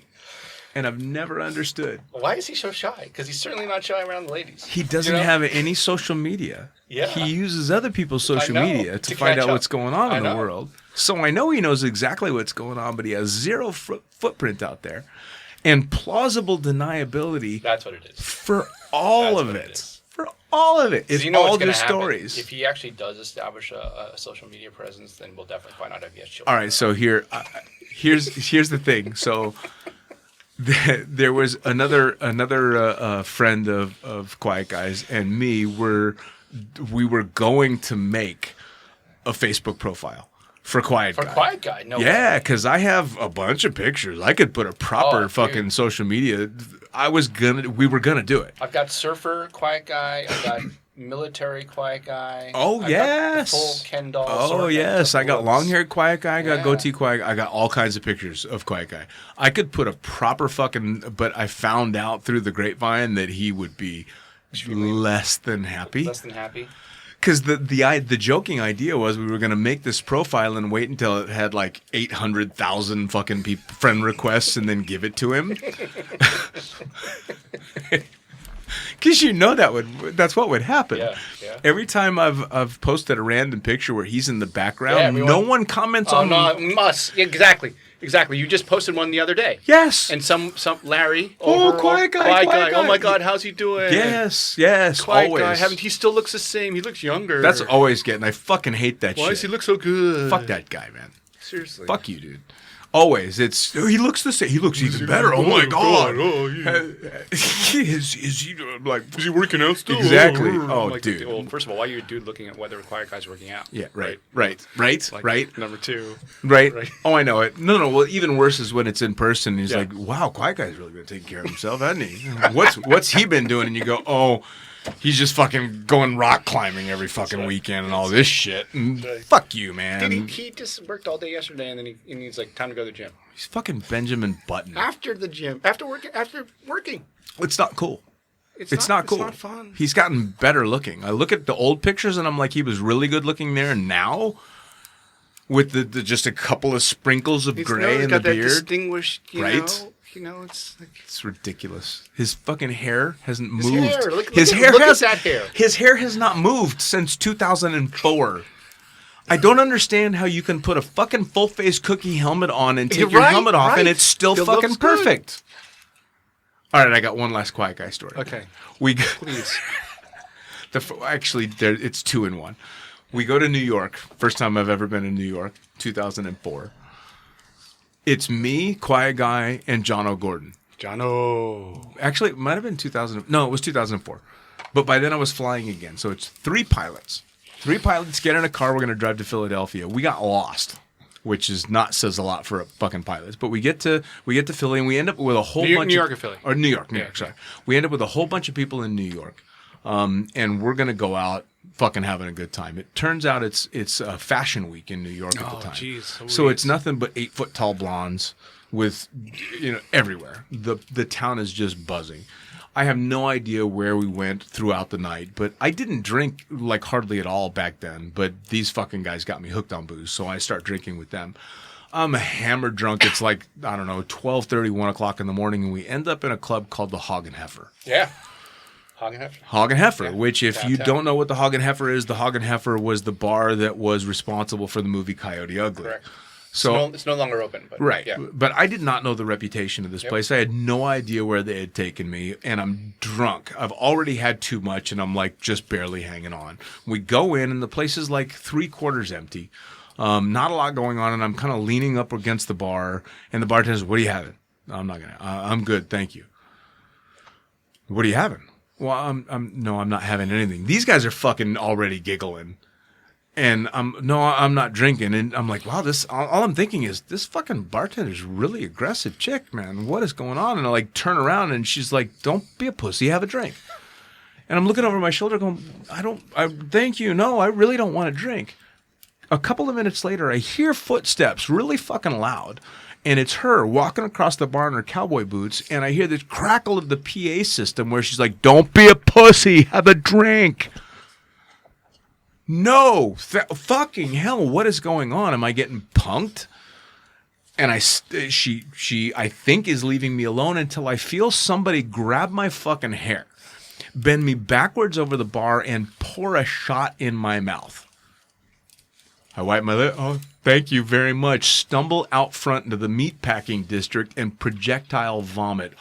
and I've never understood. Why is he so shy? Because he's certainly not shy around the ladies. He doesn't have any social media. Yeah. He uses other people's social media to find out what's going on in the world. So I know he knows exactly what's going on, but he has zero footprint out there. And plausible deniability. That's what it is. For all of it. For all of it. It's all just stories. If he actually does establish a social media presence, then we'll definitely find out if he has children. All right, so here's the thing. So there was another friend of Quiet Guys and me we were going to make a Facebook profile. For Quiet Guy. For Quiet Guy, no. Yeah, because I have a bunch of pictures. I could put a proper fucking dude. social media. We were gonna do it. I've got surfer Quiet Guy. I've got military Quiet Guy. Oh, I've yes. got the full Ken doll. Oh, yes. I got long-haired Quiet Guy. I got Yeah. goatee Quiet Guy. I got all kinds of pictures of Quiet Guy. I could put a proper fucking... But I found out through the grapevine that he would be less than happy. Less than happy. Because the joking idea was we were going to make this profile and wait until it had like 800,000 fucking friend requests and then give it to him. Because that's what would happen. Yeah. Every time I've posted a random picture where he's in the background, Yeah, no one comments on. No, must exactly. You just posted one the other day. Yes. And some Larry. Quiet guy. Oh my God, how's he doing? Yes. Quiet always. guy. He still looks the same. He looks younger. That's always getting. I fucking hate that shit. Why does he look so good? Fuck that guy, man. Seriously. Fuck you, dude. Always. He looks the same. He looks even better. Oh my God. Is he working out still? Exactly. Oh, like, dude. Well, first of all, why are you a dude looking at whether a Quiet Guy's working out? Yeah, right. Like, Right. Number two. Right. Oh, I know it. No. Well, even worse is when it's in person. He's Yeah. like, wow, Quiet Guy's really been taking care of himself, hasn't he? What's he been doing? And you go, oh, he's just fucking going rock climbing every fucking weekend and all this shit. And fuck you, man. He just worked all day yesterday, and then he's like, time to go to the gym. He's fucking Benjamin Button. After the gym. After working. It's not cool. It's not cool. It's not fun. He's gotten better looking. I look at the old pictures and I'm like, he was really good looking there. And now, with the just a couple of sprinkles of gray in the beard, distinguished, right? It's like, it's ridiculous. His fucking hair hasn't moved. Look at that hair. His hair has not moved since 2004. I don't understand how you can put a fucking full face cookie helmet on and take your helmet off and it's still fucking perfect. All right, I got one last Quiet Guy story. Okay. Please. Actually, it's 2 in 1. We go to New York. First time I've ever been in New York, 2004. It's me, Quiet Guy, and John O'Gordon. Actually, it might have been 2000. No, it was 2004. But by then I was flying again. So it's 3 pilots. 3 pilots get in a car. We're going to drive to Philadelphia. We got lost, which says a lot for a fucking pilots. But we get to Philly and we end up with a whole bunch New York or Philly? Or New York, sorry. We end up with a whole bunch of people in New York. And we're going to go out fucking having a good time. It turns out it's Fashion Week in New York at the time. Geez, so it's nothing but 8-foot tall blondes with everywhere. The town is just buzzing. I have no idea where we went throughout the night, but I didn't drink like hardly at all back then. But these fucking guys got me hooked on booze, so I start drinking with them. I'm hammered drunk. It's like, I don't know, 12:30, 1 o'clock in the morning, and we end up in a club called the Hog and Heifer. Yeah. Hog and Heifer, which if you don't know what the Hog and Heifer is, the Hog and Heifer was the bar that was responsible for the movie Coyote Ugly. Correct. So it's no longer open. But, right. Yeah. But I did not know the reputation of this place. I had no idea where they had taken me, and I'm drunk. I've already had too much, and I'm like just barely hanging on. We go in, and the place is like 3/4 empty. Not a lot going on, and I'm kind of leaning up against the bar, and the bartender says, "What are you having?" I'm not gonna. I'm good, thank you. What are you having? Well, I'm not having anything. These guys are fucking already giggling. And I'm not drinking. And I'm like, wow, all I'm thinking is this fucking bartender's really aggressive chick, man. What is going on? And I like turn around and she's like, don't be a pussy, have a drink. And I'm looking over my shoulder going, thank you. No, I really don't want to drink. A couple of minutes later, I hear footsteps really fucking loud. And it's her walking across the bar in her cowboy boots. And I hear this crackle of the PA system where she's like, don't be a pussy, have a drink. No, fucking hell, what is going on? Am I getting punked? And she I think is leaving me alone until I feel somebody grab my fucking hair, bend me backwards over the bar, and pour a shot in my mouth. I wipe my lip. Oh, thank you very much. Stumble out front into the meatpacking district and projectile vomit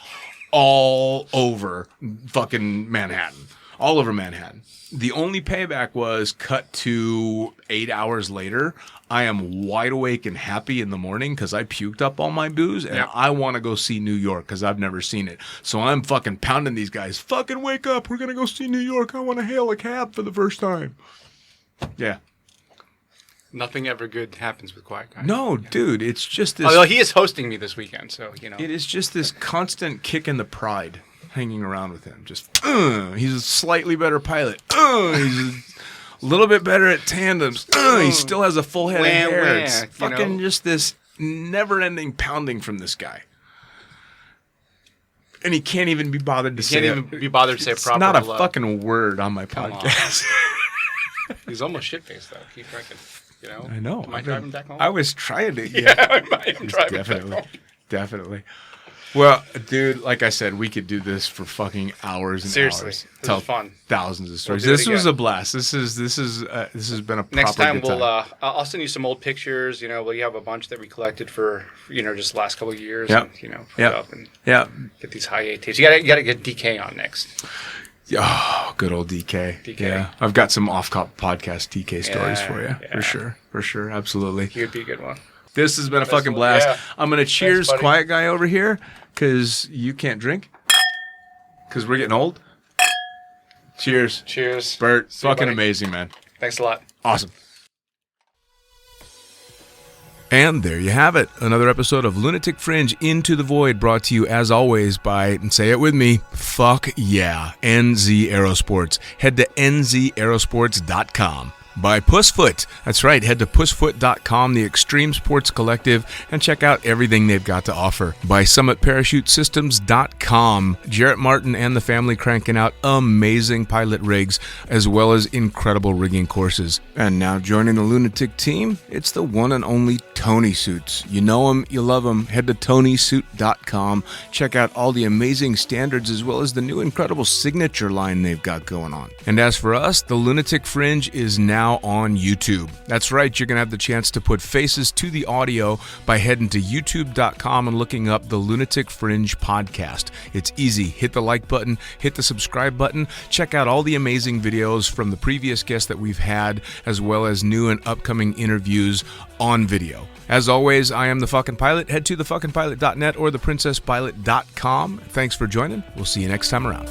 all over fucking Manhattan. All over Manhattan. The only payback was cut to 8 hours later. I am wide awake and happy in the morning because I puked up all my booze and I want to go see New York because I've never seen it. So I'm fucking pounding these guys. Fucking wake up. We're going to go see New York. I want to hail a cab for the first time. Yeah. Nothing ever good happens with Quiet Guy. No, dude, it's just this. Although he is hosting me this weekend, so It is just this constant kick in the pride hanging around with him. Just, he's a slightly better pilot. He's a little bit better at tandems. He still has a full head of hair. It's fucking just this never-ending pounding from this guy. And he can't even be bothered to say it. Can't even be bothered to say It's proper not a hello. fucking word on my podcast. He's almost shit-faced, though. Keep drinking. You know? I know. Am I driving back home? I was trying to. Yeah, I am driving Definitely. back home. Definitely. Well, dude, like I said, we could do this for fucking hours and Seriously, hours. this is fun. Thousands of stories. We'll do it this was again. a blast. This has been a Next proper time good we'll I'll send you some old pictures. You know, we have a bunch that we collected for just the last couple of years. Yep. And, put Yep. up and Yeah. get these high A tapes. You gotta get DK on next. Oh, good old DK. DK. Yeah, I've got some off-cop podcast DK stories Yeah, for you. yeah. For sure, absolutely. He would be a good one. This has been a fucking blast. Yeah. I'm gonna cheers, buddy. Quiet Guy over here, because you can't drink, because we're getting old. Cheers, Cheers, Bert. See you, Fucking buddy. amazing, man. Thanks a lot. Awesome. And there you have it. Another episode of Lunatic Fringe Into the Void, brought to you as always by, and say it with me, fuck yeah, NZ Aerosports. Head to nzaerosports.com. By Pussfoot. That's right, head to pussfoot.com, the extreme sports collective, and check out everything they've got to offer. By summitparachutesystems.com. Jarrett Martin and the family cranking out amazing pilot rigs, as well as incredible rigging courses. And now joining the Lunatic team, it's the one and only Tony Suits. You know him, you love him. Head to tonysuit.com. Check out all the amazing standards, as well as the new incredible signature line they've got going on. And as for us, the Lunatic Fringe is now on YouTube. That's right, you're going to have the chance to put faces to the audio by heading to youtube.com and looking up the Lunatic Fringe podcast. It's easy. Hit the like button, hit the subscribe button, check out all the amazing videos from the previous guests that we've had, as well as new and upcoming interviews on video. As always, I am the fucking pilot. Head to thefuckingpilot.net or theprincesspilot.com. Thanks for joining. We'll see you next time around.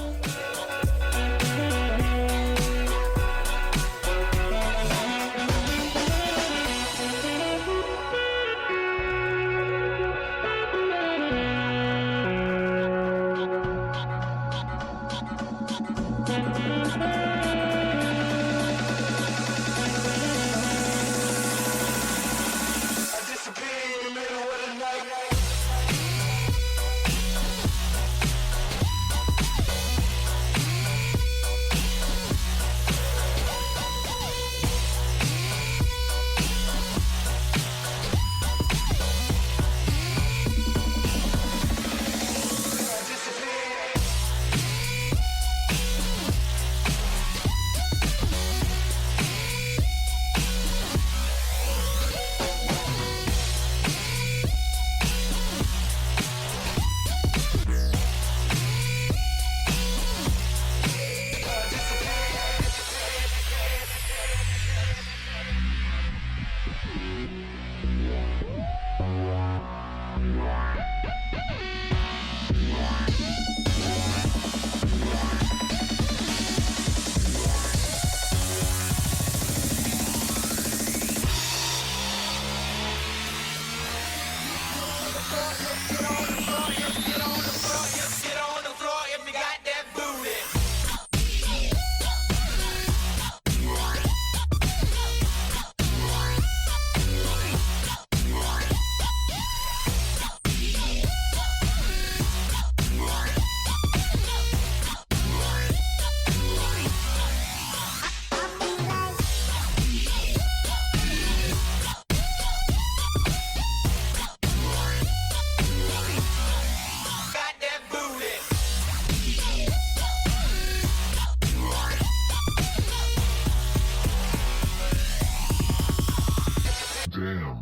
Damn.